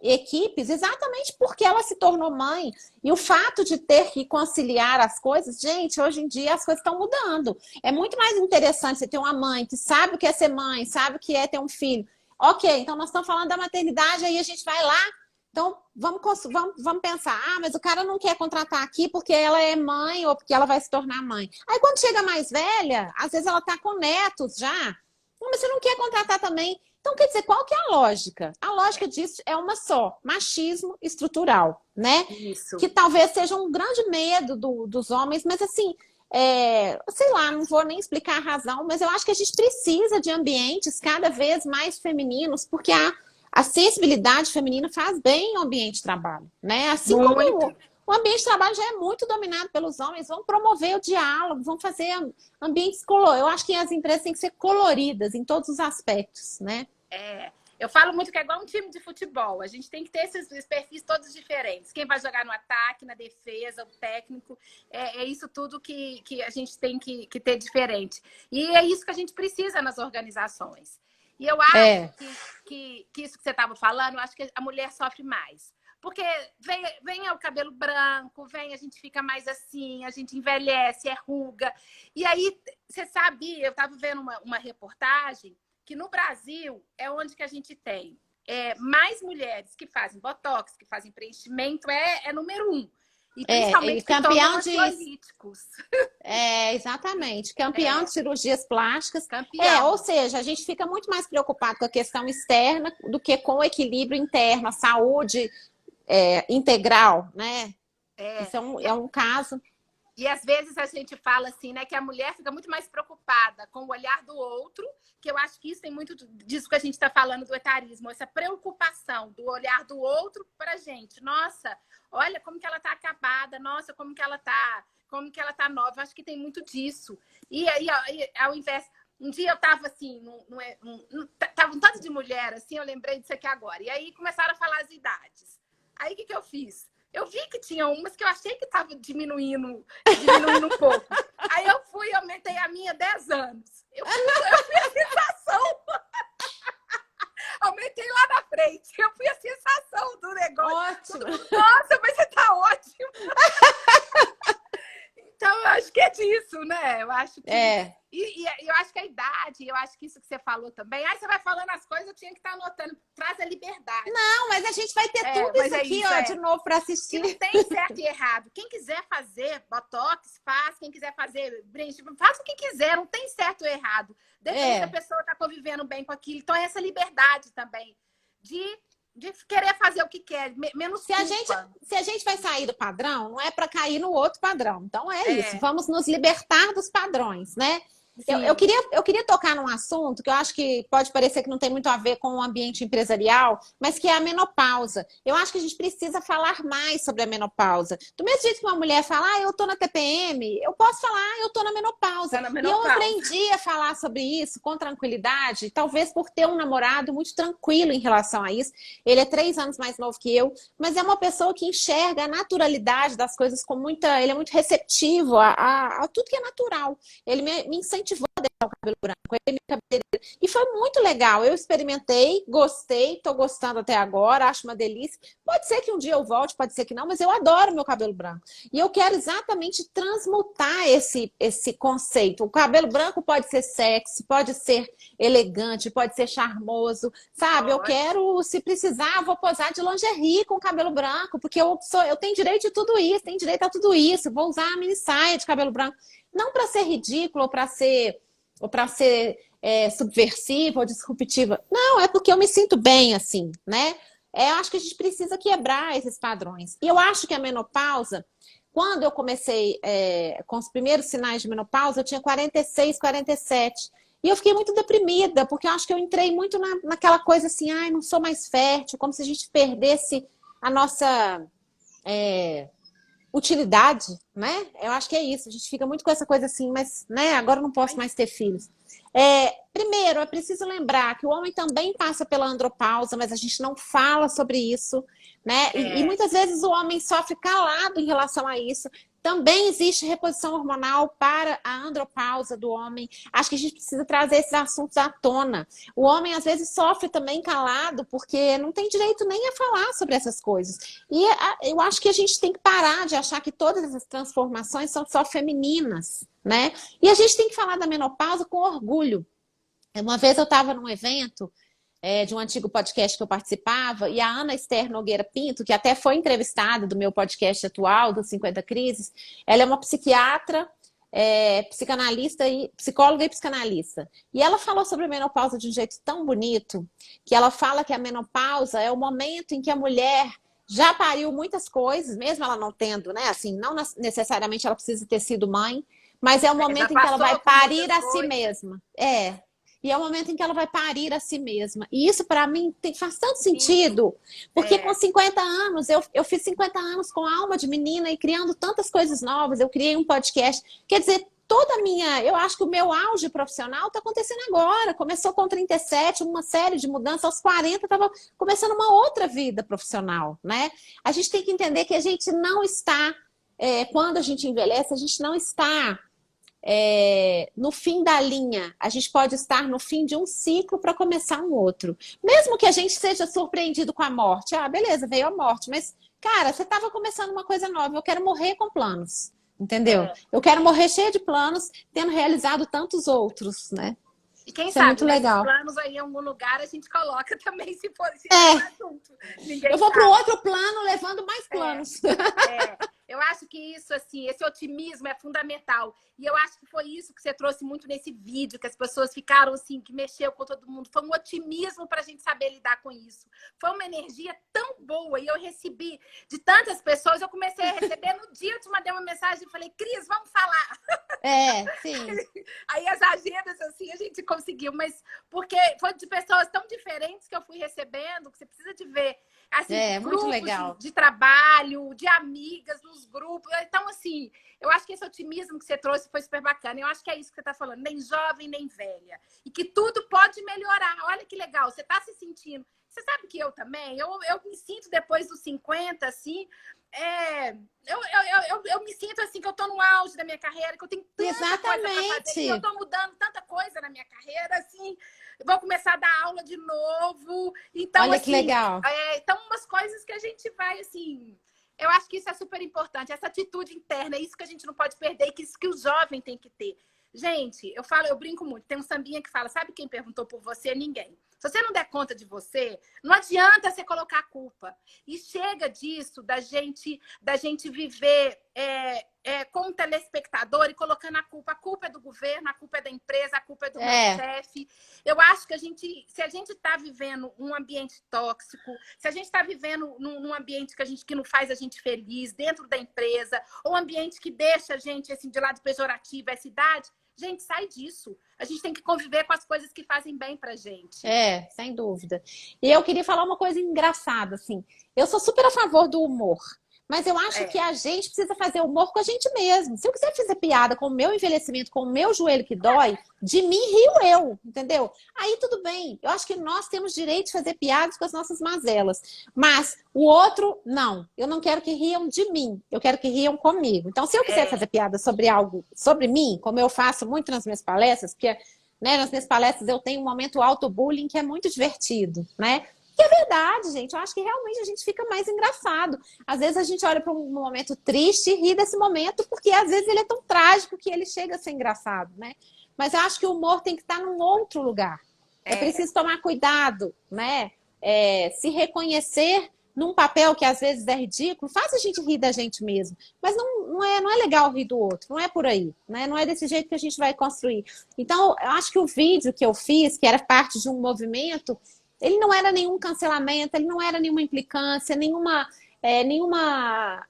equipes exatamente porque ela se tornou mãe. E o fato de ter que conciliar as coisas, gente, hoje em dia as coisas estão mudando. É muito mais interessante você ter uma mãe que sabe o que é ser mãe, sabe o que é ter um filho. Ok, então nós estamos falando da maternidade, aí a gente vai lá. Então, vamos pensar, mas o cara não quer contratar aqui porque ela é mãe ou porque ela vai se tornar mãe. Aí, quando chega mais velha, às vezes ela está com netos já. Não, mas você não quer contratar também. Então, quer dizer, qual que é a lógica? A lógica disso é uma só, machismo estrutural, né? Isso. Que talvez seja um grande medo dos homens, mas assim, sei lá, não vou nem explicar a razão, mas eu acho que a gente precisa de ambientes cada vez mais femininos, porque a sensibilidade feminina faz bem ao ambiente de trabalho, né? Assim como o ambiente de trabalho já é muito dominado pelos homens, vão promover o diálogo, vão fazer ambientes coloridos. Eu acho que as empresas têm que ser coloridas em todos os aspectos, né? Eu falo muito que é igual um time de futebol. A gente tem que ter esses perfis todos diferentes. Quem vai jogar no ataque, na defesa, o técnico. É isso tudo que a gente tem que ter diferente. E é isso que a gente precisa nas organizações. E eu acho que isso que você estava falando, eu acho que a mulher sofre mais. Porque vem o cabelo branco, a gente fica mais assim, a gente envelhece, é ruga. E aí, você sabia, eu estava vendo uma reportagem que no Brasil é onde que a gente tem mais mulheres que fazem botox, que fazem preenchimento, é número 1. E principalmente que tomam ansiolíticos. Exatamente. Campeão de cirurgias plásticas. Campeão. Ou seja, a gente fica muito mais preocupado com a questão externa do que com o equilíbrio interno, a saúde integral, né? Isso é um caso. E às vezes a gente fala assim, né, que a mulher fica muito mais preocupada com o olhar do outro, que eu acho que isso tem muito disso que a gente está falando do etarismo, essa preocupação do olhar do outro para a gente. Nossa, olha como que ela está acabada, nossa, como que ela tá nova. Eu acho que tem muito disso. E aí, ao invés... Um dia eu estava assim, tava um tanto de mulher, assim, eu lembrei disso aqui agora. E aí começaram a falar as idades. Aí o que eu fiz? Eu vi que tinha umas que eu achei que estava diminuindo um pouco. Aí eu aumentei a minha 10 anos. Eu fui a sensação. Aumentei lá na frente. Eu fui a sensação do negócio. Ótimo. Nossa, mas você tá ótimo. Então, eu acho que é disso, né? Eu acho que... E eu acho que a idade, eu acho que isso que você falou também. Aí você vai falando as coisas, eu tinha que estar anotando. Traz a liberdade. Não, mas a gente vai ter tudo isso aqui, de novo, para assistir. Que não tem certo e errado. Quem quiser fazer botox, faz. Quem quiser fazer preenchimento, faz o que quiser. Não tem certo ou errado. Depende da pessoa estar convivendo bem com aquilo. Então, é essa liberdade também de querer fazer o que quer, menos se a gente vai sair do padrão, não é para cair no outro padrão. Então isso, vamos nos libertar dos padrões, né? Eu queria tocar num assunto que eu acho que pode parecer que não tem muito a ver com o ambiente empresarial, mas que é a menopausa. Eu acho que a gente precisa falar mais sobre a menopausa. Do mesmo jeito que uma mulher fala, eu tô na TPM, eu posso falar, eu tô na menopausa. E eu aprendi a falar sobre isso com tranquilidade, talvez por ter um namorado muito tranquilo em relação a isso. Ele é 3 anos mais novo que eu, mas é uma pessoa que enxerga a naturalidade das coisas com muita... Ele é muito receptivo a tudo que é natural. Ele me incentivou a deixar o cabelo branco. E foi muito legal. Eu experimentei, gostei, tô gostando até agora, acho uma delícia. Pode ser que um dia eu volte, pode ser que não, mas eu adoro meu cabelo branco. E eu quero exatamente transmutar esse conceito. O cabelo branco pode ser sexy, pode ser elegante, pode ser charmoso, sabe? Eu quero, se precisar, vou posar de lingerie com o cabelo branco, porque eu tenho direito de tudo isso, tenho direito a tudo isso. Vou usar a mini saia de cabelo branco. Não para ser ridículo ou para ser subversiva ou disruptiva. Não, é porque eu me sinto bem assim, né? Eu acho que a gente precisa quebrar esses padrões. E eu acho que a menopausa, quando eu comecei com os primeiros sinais de menopausa, eu tinha 46, 47. E eu fiquei muito deprimida, porque eu acho que eu entrei muito naquela coisa assim, não sou mais fértil, como se a gente perdesse a nossa... utilidade, né? Eu acho que é isso. A gente fica muito com essa coisa assim, mas, né? Agora eu não posso mais ter filhos. Primeiro, é preciso lembrar que o homem também passa pela andropausa, mas a gente não fala sobre isso, né? E muitas vezes o homem sofre calado em relação a isso. Também existe reposição hormonal para a andropausa do homem. Acho que a gente precisa trazer esses assuntos à tona. O homem, às vezes, sofre também calado, porque não tem direito nem a falar sobre essas coisas. E eu acho que a gente tem que parar de achar que todas essas transformações são só femininas, né? E a gente tem que falar da menopausa com orgulho. Uma vez eu estava num evento de um antigo podcast que eu participava, e a Ana Esther Nogueira Pinto, que até foi entrevistada do meu podcast atual, dos 50 Crises, ela é uma psiquiatra, psicanalista e psicóloga e psicanalista. E ela falou sobre a menopausa de um jeito tão bonito, que ela fala que a menopausa é o momento em que a mulher já pariu muitas coisas, mesmo ela não tendo, né? Assim, não necessariamente ela precisa ter sido mãe, mas é o momento em que ela vai parir a si mesma. E é o momento em que ela vai parir a si mesma. E isso, para mim, faz tanto sentido. Porque com 50 anos, eu fiz 50 anos com alma de menina e criando tantas coisas novas. Eu criei um podcast. Quer dizer, toda a minha... Eu acho que o meu auge profissional está acontecendo agora. Começou com 37, uma série de mudanças. Aos 40, estava começando uma outra vida profissional, né? A gente tem que entender que a gente não está... quando a gente envelhece, a gente não está... no fim da linha, a gente pode estar no fim de um ciclo para começar um outro. Mesmo que a gente seja surpreendido com a morte. Ah, beleza, veio a morte, mas, cara, você estava começando uma coisa nova. Eu quero morrer com planos, entendeu? Eu quero morrer cheia de planos, tendo realizado tantos outros, né? E quem Isso sabe, é muito legal. planos aí em algum lugar a gente coloca também, se for assunto. Eu vou para o outro plano levando mais planos. Eu acho que isso, assim, esse otimismo é fundamental. E eu acho que foi isso que você trouxe muito nesse vídeo, que as pessoas ficaram, assim, que mexeu com todo mundo. Foi um otimismo para a gente saber lidar com isso. Foi uma energia tão boa. E eu recebi de tantas pessoas, eu comecei a receber. No dia eu te mandei uma mensagem e falei, Cris, vamos falar. Sim. Aí as agendas, assim, a gente conseguiu. Mas porque foi de pessoas tão diferentes que eu fui recebendo, que você precisa de ver. Assim, muito legal. De trabalho, de amigas, nos grupos. Então, assim, eu acho que esse otimismo que você trouxe foi super bacana. Eu acho que é isso que você está falando, nem jovem, nem velha. E que tudo pode melhorar. Olha que legal, você está se sentindo. Você sabe que eu também, eu me sinto depois dos 50, assim, eu me sinto assim que eu estou no auge da minha carreira, que eu tenho tanta coisa para fazer, que eu estou mudando tanta coisa na minha carreira, assim, vou começar a dar aula de novo. Então, olha assim, que legal. Então, umas coisas que a gente vai, assim... Eu acho que isso é super importante, essa atitude interna, é isso que a gente não pode perder e que isso que o jovem tem que ter. Gente, eu brinco muito, tem um sambinha que fala, sabe quem perguntou por você? Ninguém. Se você não der conta de você, não adianta você colocar a culpa. E chega disso, da gente viver com o telespectador e colocando a culpa. A culpa é do governo, a culpa é da empresa, a culpa é do meu chefe. Eu acho que se a gente está vivendo um ambiente tóxico, se a gente está vivendo num ambiente que não faz a gente feliz, dentro da empresa, ou um ambiente que deixa a gente assim, de lado pejorativo, essa idade, gente, sai disso. A gente tem que conviver com as coisas que fazem bem pra gente. Sem dúvida. E eu queria falar uma coisa engraçada, assim. Eu sou super a favor do humor. Mas eu acho que a gente precisa fazer humor com a gente mesmo. Se eu quiser fazer piada com o meu envelhecimento, com o meu joelho que dói, de mim rio eu, entendeu? Aí tudo bem. Eu acho que nós temos direito de fazer piadas com as nossas mazelas. Mas o outro, não. Eu não quero que riam de mim. Eu quero que riam comigo. Então, se eu quiser fazer piada sobre algo, sobre mim, como eu faço muito nas minhas palestras, porque nas minhas palestras eu tenho um momento auto-bullying que é muito divertido, né? Que é verdade, gente. Eu acho que realmente a gente fica mais engraçado. Às vezes a gente olha para um momento triste e ri desse momento, porque às vezes ele é tão trágico que ele chega a ser engraçado, né? Mas eu acho que o humor tem que estar num outro lugar. É preciso tomar cuidado, né? Se reconhecer num papel que às vezes é ridículo, faz a gente rir da gente mesmo. Mas não é legal rir do outro, não é por aí, né? Não é desse jeito que a gente vai construir. Então, eu acho que o vídeo que eu fiz, que era parte de um movimento, ele não era nenhum cancelamento, ele não era nenhuma implicância, nenhuma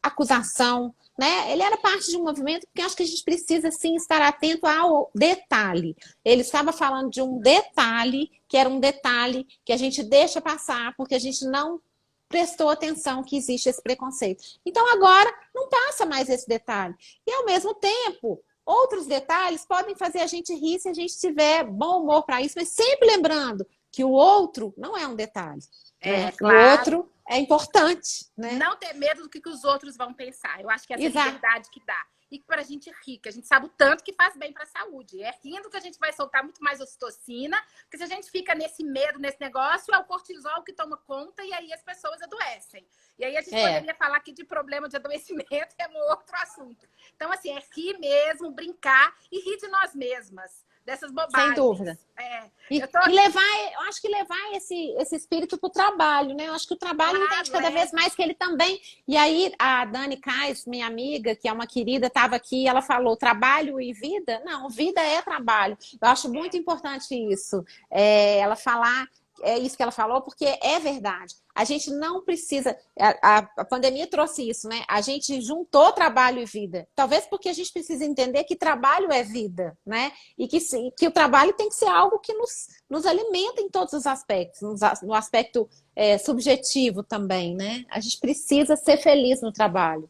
acusação, né? Ele era parte de um movimento, porque acho que a gente precisa, sim, estar atento ao detalhe. Ele estava falando de um detalhe, que era um detalhe que a gente deixa passar, porque a gente não prestou atenção que existe esse preconceito. Então, agora, não passa mais esse detalhe. E, ao mesmo tempo, outros detalhes podem fazer a gente rir se a gente tiver bom humor para isso, mas sempre lembrando que o outro não é um detalhe. Né? Claro. O outro é importante. Né? Não ter medo do que os outros vão pensar. Eu acho que essa liberdade que dá. E para a gente rir, que a gente sabe o tanto que faz bem para a saúde. É rindo que a gente vai soltar muito mais ocitocina, porque se a gente fica nesse medo, nesse negócio, é o cortisol que toma conta e aí as pessoas adoecem. E aí a gente poderia falar aqui de problema de adoecimento, é um outro assunto. Então, assim, é rir mesmo, brincar e rir de nós mesmas. dessas Sem bobagens. dúvida. Eu acho que levar esse espírito para o trabalho, né? Eu acho que o trabalho entende cada vez mais que ele também. E aí, a Dani Kais, minha amiga, que é uma querida, estava aqui, ela falou: trabalho e vida? Não, vida é trabalho. Eu acho muito importante isso. Ela falar. É isso que ela falou, porque é verdade. A gente não precisa. A pandemia trouxe isso, né? A gente juntou trabalho e vida. Talvez porque a gente precisa entender que trabalho é vida, né? E que o trabalho tem que ser algo que nos alimenta em todos os aspectos, no aspecto subjetivo também, né? A gente precisa ser feliz no trabalho.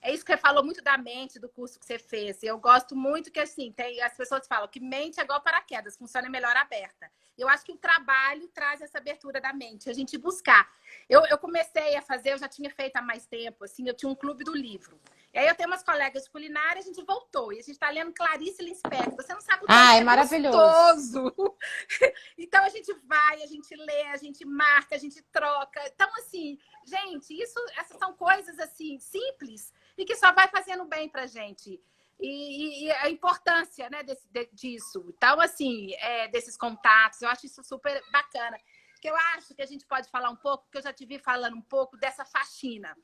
É isso que você falou muito da mente, do curso que você fez. Eu gosto muito que, assim, as pessoas falam que mente é igual paraquedas, funciona melhor aberta. Eu acho que o trabalho traz essa abertura da mente, a gente buscar. Eu comecei a fazer, eu já tinha feito há mais tempo, assim, eu tinha um clube do livro. E aí eu tenho umas colegas de culinária, a gente voltou. E a gente está lendo Clarice Lispector. Você não sabe o tanto é maravilhoso. gostoso. Então a gente vai, a gente lê, a gente marca, a gente troca. Então, assim, gente, essas são coisas, assim, simples e que só vai fazendo bem pra gente. E a importância, né, disso. Então, assim, desses contatos, eu acho isso super bacana. Que eu acho que a gente pode falar um pouco, porque eu já te vi falando um pouco dessa faxina.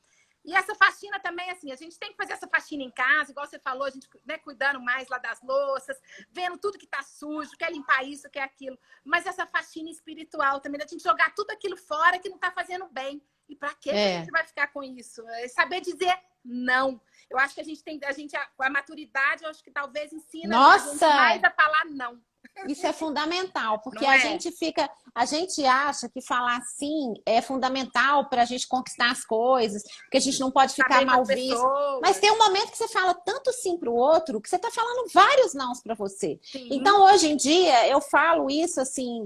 E essa faxina também, assim, a gente tem que fazer essa faxina em casa, igual você falou, a gente, né, cuidando mais lá das louças, vendo tudo que tá sujo, quer limpar isso, quer aquilo. Mas essa faxina espiritual também, a gente jogar tudo aquilo fora que não tá fazendo bem. E para que a gente vai ficar com isso? É saber dizer não. Eu acho que a maturidade, eu acho que talvez ensina a gente mais a falar não. Isso é fundamental, porque a gente acha que falar sim é fundamental para a gente conquistar as coisas, porque a gente não pode ficar mal visto. Mas tem um momento que você fala tanto sim para o outro que você está falando vários nãos para você. Sim. Então, hoje em dia, eu falo isso assim.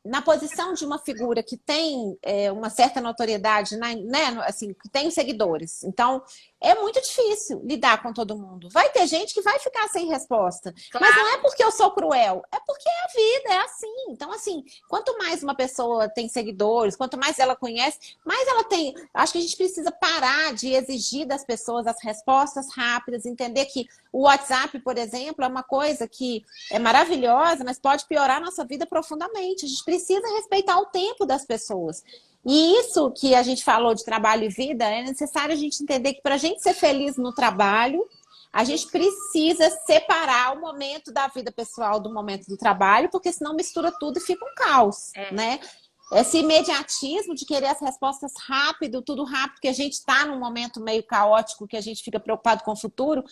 Na posição de uma figura que tem uma certa notoriedade, né, assim, que tem seguidores. Então, é muito difícil lidar com todo mundo. Vai ter gente que vai ficar sem resposta. Claro. Mas não é porque eu sou cruel, é porque é a vida, é assim. Então, assim, quanto mais uma pessoa tem seguidores, quanto mais ela conhece, mais ela tem... Acho que a gente precisa parar de exigir das pessoas as respostas rápidas, entender que o WhatsApp, por exemplo, é uma coisa que é maravilhosa, mas pode piorar a nossa vida profundamente. A gente precisa respeitar o tempo das pessoas. E isso que a gente falou de trabalho e vida, é necessário a gente entender que para a gente ser feliz no trabalho, a gente precisa separar o momento da vida pessoal do momento do trabalho, porque senão mistura tudo e fica um caos, né? Esse imediatismo de querer as respostas rápido, tudo rápido, que a gente está num momento meio caótico, que a gente fica preocupado com o futuro,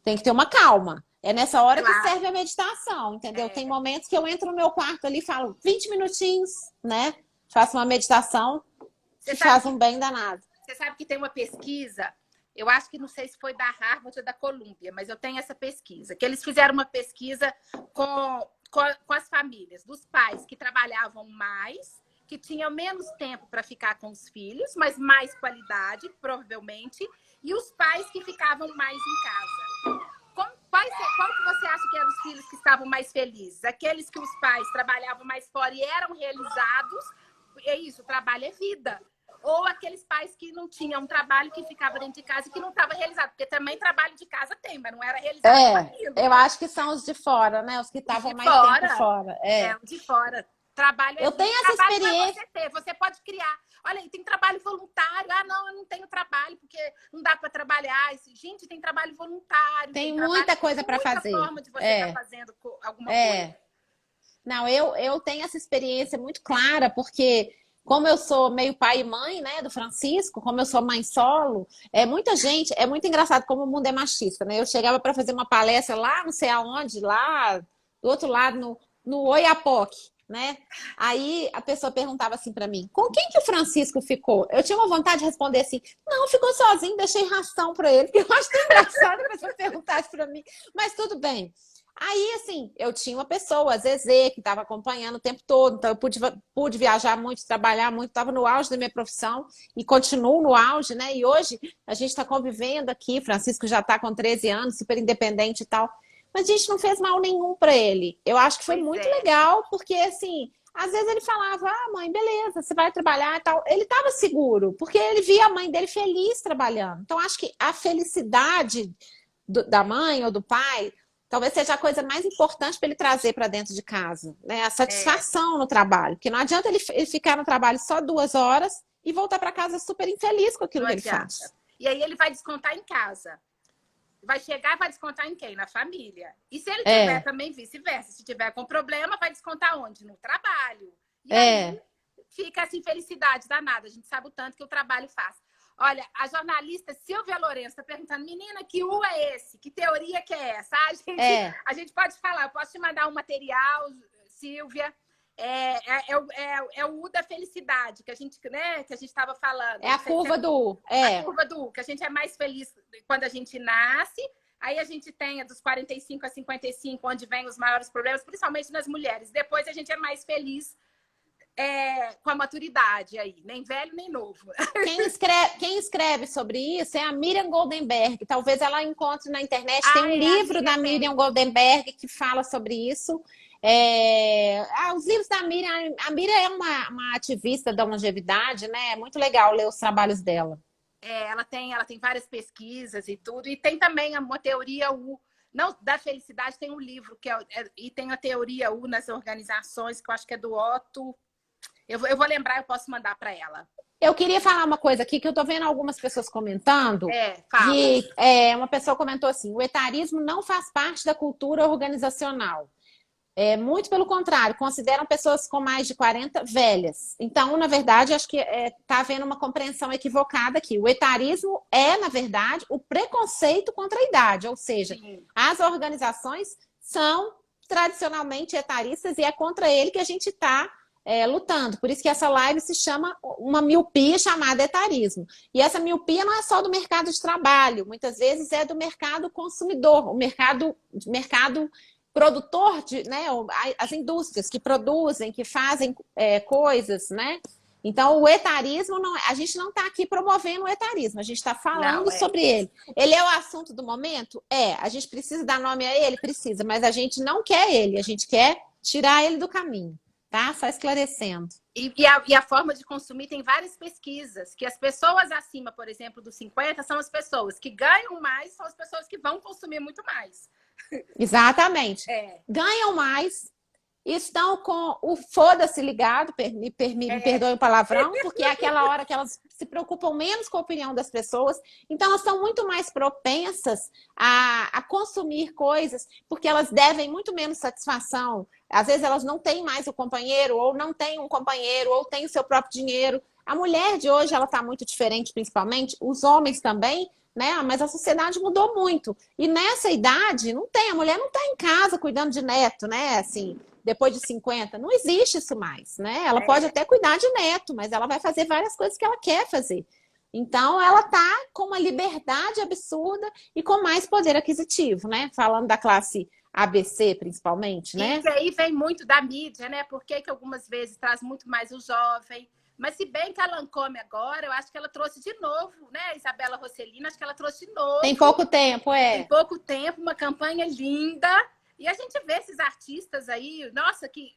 tem que ter uma calma. É nessa hora que serve a meditação, entendeu? Tem momentos que eu entro no meu quarto ali e falo 20 minutinhos, né? Faço uma meditação que faz um bem danado. Você sabe que tem uma pesquisa, eu acho que não sei se foi da Harvard ou da Columbia, mas eu tenho essa pesquisa, que eles fizeram uma pesquisa com as famílias, dos pais que trabalhavam mais, que tinham menos tempo para ficar com os filhos, mas mais qualidade, provavelmente, e os pais que ficavam mais em casa. Qual que você acha que eram os filhos que estavam mais felizes? Aqueles que os pais trabalhavam mais fora e eram realizados? É isso, o trabalho é vida. Ou aqueles pais que não tinham um trabalho, que ficavam dentro de casa e que não estava realizado. Porque também trabalho de casa tem, mas não era realizado com aquilo. Eu acho que são os de fora, né? Os que estavam mais tempo fora. Os de fora. Trabalho eu tenho essa experiência. Você pode criar. Olha aí, tem trabalho voluntário. Ah, não, eu não tenho trabalho porque não dá para trabalhar. Gente, tem trabalho voluntário. Tem muita coisa para fazer. Tem muita forma de você estar fazendo alguma coisa. Não, eu tenho essa experiência muito clara, porque como eu sou meio pai e mãe, né, do Francisco, como eu sou mãe solo, muita gente, é muito engraçado como o mundo é machista, né? Eu chegava para fazer uma palestra lá, não sei aonde, lá do outro lado, no Oiapoque, né? Aí a pessoa perguntava assim para mim, com quem que o Francisco ficou? Eu tinha uma vontade de responder assim, não, ficou sozinho, deixei ração para ele, porque eu acho tão engraçado a pessoa perguntasse para mim, mas tudo bem. Aí, assim, eu tinha uma pessoa, a Zezé, que estava acompanhando o tempo todo, então eu pude viajar muito, trabalhar muito, estava no auge da minha profissão e continuo no auge, né? E hoje a gente está convivendo aqui, Francisco já está com 13 anos, super independente e tal, mas a gente não fez mal nenhum para ele. Eu acho que foi muito legal, porque, assim, às vezes ele falava, mãe, beleza, você vai trabalhar e tal. Ele estava seguro, porque ele via a mãe dele feliz trabalhando. Então, acho que a felicidade da mãe ou do pai talvez seja a coisa mais importante para ele trazer para dentro de casa, né? A satisfação no trabalho. Porque não adianta ele ficar no trabalho só 2 horas e voltar para casa super infeliz com aquilo que ele faz. E aí ele vai descontar em casa. Vai chegar e vai descontar em quem? Na família. E se ele tiver também vice-versa, se tiver com problema, vai descontar onde? No trabalho. E aí fica essa infelicidade danada. A gente sabe o tanto que o trabalho faz. Olha, a jornalista Silvia Lourenço está perguntando, menina, que U é esse? Que teoria que é essa? A gente pode falar, eu posso te mandar um material, Silvia. É o U da felicidade, que a gente, né, que a gente estava falando. É a curva do U. A curva do U, que a gente é mais feliz quando a gente nasce. Aí a gente tem a dos 45 a 55, onde vem os maiores problemas, principalmente nas mulheres. Depois a gente é mais feliz com a maturidade aí, nem velho nem novo. Quem escreve sobre isso é a Miriam Goldenberg. Talvez ela encontre na internet. Tem um livro da Miriam Goldenberg que fala sobre isso. Os livros da Miriam. A Miriam é uma ativista da longevidade, né? É muito legal ler os trabalhos dela. Ela tem várias pesquisas e tudo. E tem também uma teoria U. Não, da felicidade tem um livro e tem a teoria U nas organizações, que eu acho que é do Otto. Eu vou lembrar, eu posso mandar para ela. Eu queria falar uma coisa aqui, que eu tô vendo algumas pessoas comentando. Fala. Uma pessoa comentou assim, o etarismo não faz parte da cultura organizacional. Muito pelo contrário, consideram pessoas com mais de 40 velhas. Então, na verdade, acho que está havendo uma compreensão equivocada aqui. O etarismo na verdade, o preconceito contra a idade. Ou seja, as organizações são tradicionalmente etaristas e é contra ele que a gente está lutando. Por isso que essa live se chama uma miopia chamada etarismo. E essa miopia não é só do mercado de trabalho, muitas vezes é do mercado consumidor, o mercado produtor, né? As indústrias que produzem, que fazem coisas, né? Então, o etarismo, a gente não está aqui promovendo o etarismo, a gente está falando sobre ele. Ele é o assunto do momento? A gente precisa dar nome a ele? Precisa, mas a gente não quer ele, a gente quer tirar ele do caminho. Tá? Só esclarecendo. E a forma de consumir tem várias pesquisas, que as pessoas acima, por exemplo, dos 50, são as pessoas que ganham mais, são as pessoas que vão consumir muito mais. Exatamente. Ganham mais, estão com o foda-se ligado, me perdoe o palavrão, porque é aquela hora que elas se preocupam menos com a opinião das pessoas, então elas são muito mais propensas a consumir coisas, porque elas devem muito menos satisfação. Às vezes elas não têm mais o companheiro, ou não têm um companheiro, ou têm o seu próprio dinheiro. A mulher de hoje, ela está muito diferente, principalmente, os homens também, né? Mas a sociedade mudou muito. E nessa idade, a mulher não está em casa cuidando de neto, né? Assim, depois de 50, não existe isso mais, né? Ela pode até cuidar de neto, mas ela vai fazer várias coisas que ela quer fazer. Então, ela está com uma liberdade absurda e com mais poder aquisitivo, né? Falando da classe ABC, principalmente, né? Isso aí vem muito da mídia, né? Porque que algumas vezes traz muito mais o jovem. Mas se bem que a Lancôme agora, eu acho que ela trouxe de novo, né? Isabela Rossellino, acho que ela trouxe de novo. Tem pouco tempo, Tem pouco tempo, uma campanha linda. E a gente vê esses artistas aí, nossa, que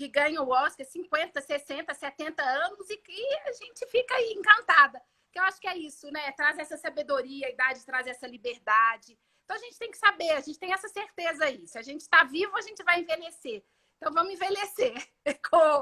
ganham o Oscar 50, 60, 70 anos e que a gente fica aí encantada. Que eu acho que é isso, né? Traz essa sabedoria, a idade traz essa liberdade. Então a gente tem que saber, a gente tem essa certeza aí. Se a gente está vivo, a gente vai envelhecer. Então vamos envelhecer.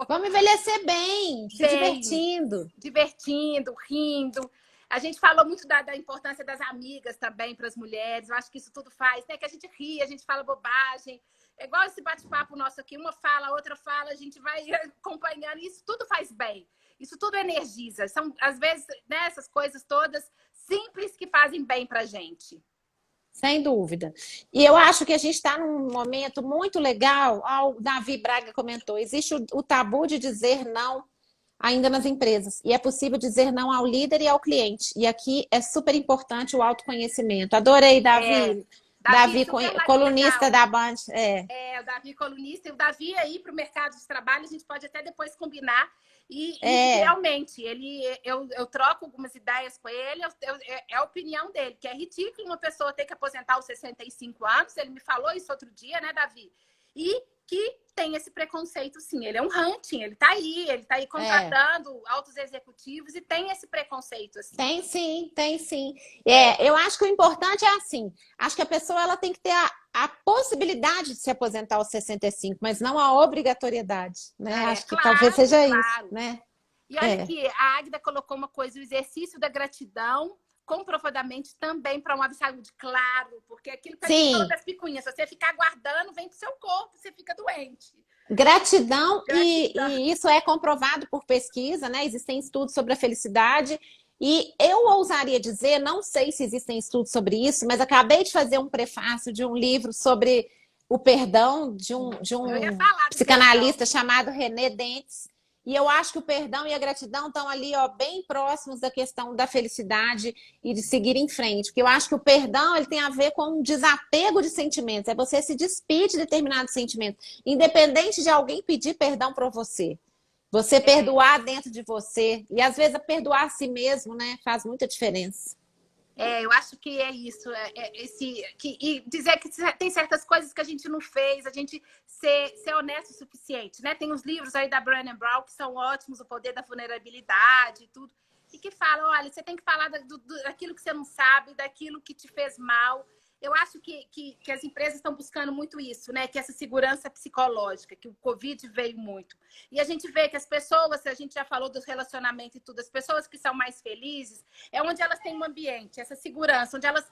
Vamos envelhecer bem, se divertindo. Divertindo, rindo. A gente falou muito da importância das amigas também para as mulheres. Eu acho que isso tudo faz, né? Que a gente ri, a gente fala bobagem. É igual esse bate-papo nosso aqui. Uma fala, a outra fala, a gente vai acompanhando. Isso tudo faz bem. Isso tudo energiza. São, às vezes, né, essas coisas todas simples que fazem bem para a gente. Sem dúvida. E eu acho que a gente está num momento muito legal. O Davi Braga comentou, existe o tabu de dizer não ainda nas empresas. E é possível dizer não ao líder e ao cliente. E aqui é super importante o autoconhecimento. Adorei, Davi. Davi colunista legal. Da Band. O Davi colunista. E o Davi aí para o mercado de trabalho, a gente pode até depois combinar. E realmente, eu troco algumas ideias com ele, é a opinião dele, que é ridículo uma pessoa ter que aposentar aos 65 anos, ele me falou isso outro dia, né, Davi? E que tem esse preconceito, sim, ele é um hunting, ele tá aí contratando altos executivos e tem esse preconceito, assim. Tem sim. Eu acho que o importante é assim, acho que a pessoa ela tem que ter a possibilidade de se aposentar aos 65, mas não a obrigatoriedade, né? Acho que claro, talvez seja claro. isso, né? E olha que a Águida colocou uma coisa, o exercício da gratidão, comprovadamente também para uma saúde, claro, porque aquilo que a gente falou das picuinhas, se você ficar guardando, vem pro seu corpo, você fica doente. Gratidão. E isso é comprovado por pesquisa, né? Existem estudos sobre a felicidade. E eu ousaria dizer, não sei se existem estudos sobre isso, mas acabei de fazer um prefácio de um livro sobre o perdão de um psicanalista chamado René Dentes. E eu acho que o perdão e a gratidão estão ali, ó, bem próximos da questão da felicidade e de seguir em frente. Porque eu acho que o perdão ele tem a ver com um desapego de sentimentos. É você se despir de determinado sentimento, independente de alguém pedir perdão para você. Você perdoar dentro de você. E às vezes perdoar a si mesmo, né? Faz muita diferença. Eu acho que é isso. E dizer que tem certas coisas que a gente não fez, a gente ser honesto o suficiente, né? Tem uns livros aí da Brené Brown que são ótimos, O Poder da Vulnerabilidade e tudo, e que falam, olha, você tem que falar daquilo que você não sabe, daquilo que te fez mal. Eu acho que as empresas estão buscando muito isso, né? Que essa segurança psicológica, que o Covid veio muito. E a gente vê que as pessoas, a gente já falou dos relacionamentos e tudo, as pessoas que são mais felizes, é onde elas têm um ambiente, essa segurança, onde elas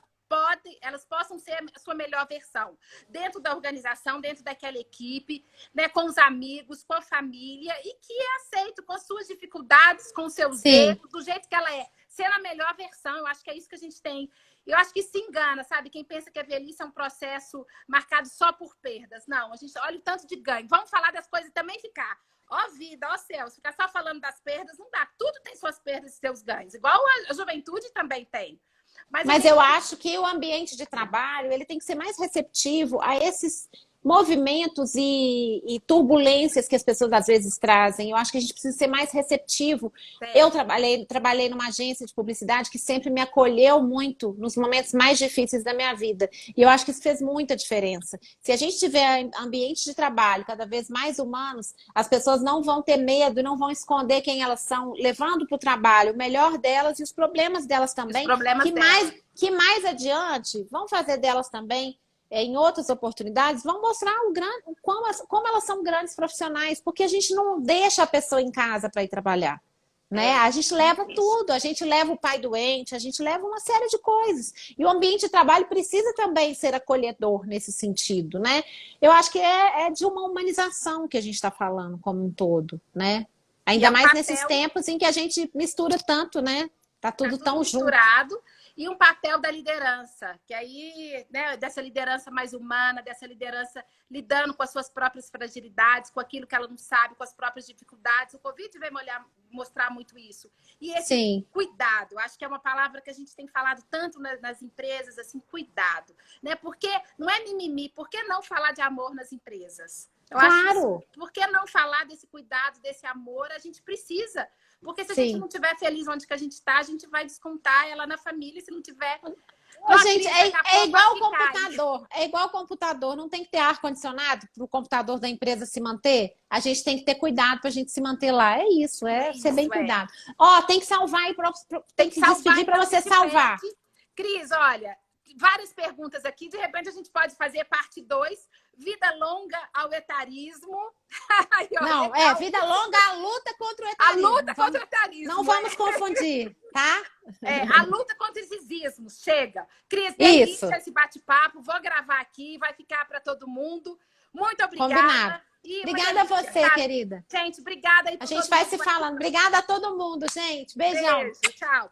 possam ser a sua melhor versão. Dentro da organização, dentro daquela equipe, né? Com os amigos, com a família, e que é aceito com as suas dificuldades, com os seus erros, do jeito que ela é. Sendo a melhor versão, eu acho que é isso que a gente tem. Eu acho que se engana, sabe? Quem pensa que a velhice é um processo marcado só por perdas. Não, a gente olha o tanto de ganho. Vamos falar das coisas e também ficar. Ó vida, ó céus, ficar só falando das perdas não dá. Tudo tem suas perdas e seus ganhos. Igual a juventude também tem. Mas eu acho que o ambiente de trabalho ele tem que ser mais receptivo a esses movimentos e turbulências que as pessoas às vezes trazem. Eu acho que a gente precisa ser mais receptivo. Eu trabalhei numa agência de publicidade que sempre me acolheu muito nos momentos mais difíceis da minha vida. E eu acho que isso fez muita diferença. Se a gente tiver ambientes de trabalho cada vez mais humanos, as pessoas não vão ter medo, não vão esconder quem elas são, levando para o trabalho o melhor delas e os problemas delas também. Que mais adiante vão fazer delas também em outras oportunidades, vão mostrar como elas são grandes profissionais, porque a gente não deixa a pessoa em casa para ir trabalhar, né? A gente leva tudo, a gente leva o pai doente, a gente leva uma série de coisas. E o ambiente de trabalho precisa também ser acolhedor nesse sentido, né? Eu acho que é de uma humanização que a gente está falando como um todo, né? Ainda mais nesses tempos em que a gente mistura tanto, né? Tá tudo tão misturado. Junto. E um papel da liderança, que aí, né, dessa liderança mais humana, dessa liderança lidando com as suas próprias fragilidades, com aquilo que ela não sabe, com as próprias dificuldades. O Covid veio mostrar muito isso. E esse cuidado, acho que é uma palavra que a gente tem falado tanto nas empresas, assim, cuidado, né? Porque não é mimimi, por que não falar de amor nas empresas? Eu acho que, por que não falar desse cuidado, desse amor? A gente precisa. Porque se a gente não estiver feliz onde que a gente está, a gente vai descontar ela na família. Se não tiver... Gente, é igual o computador. É igual o computador. Não tem que ter ar-condicionado para o computador da empresa se manter. A gente tem que ter cuidado para a gente se manter lá. É isso, ser bem cuidado. Ó, tem que salvar aí, tem que despedir para você salvar. Cris, olha, várias perguntas aqui. De repente a gente pode fazer parte 2. Vida longa ao etarismo. Não, vida longa à luta contra o etarismo. A luta contra o etarismo. Não vamos confundir, tá? A luta contra esses ismos. Chega. Cris, delícia esse bate-papo. Vou gravar aqui, vai ficar para todo mundo. Muito obrigada. Combinado. Obrigada a você, querida. Gente, obrigada aí por a gente vai se falando. Obrigada a todo mundo, gente. Beijão. Beijo, tchau.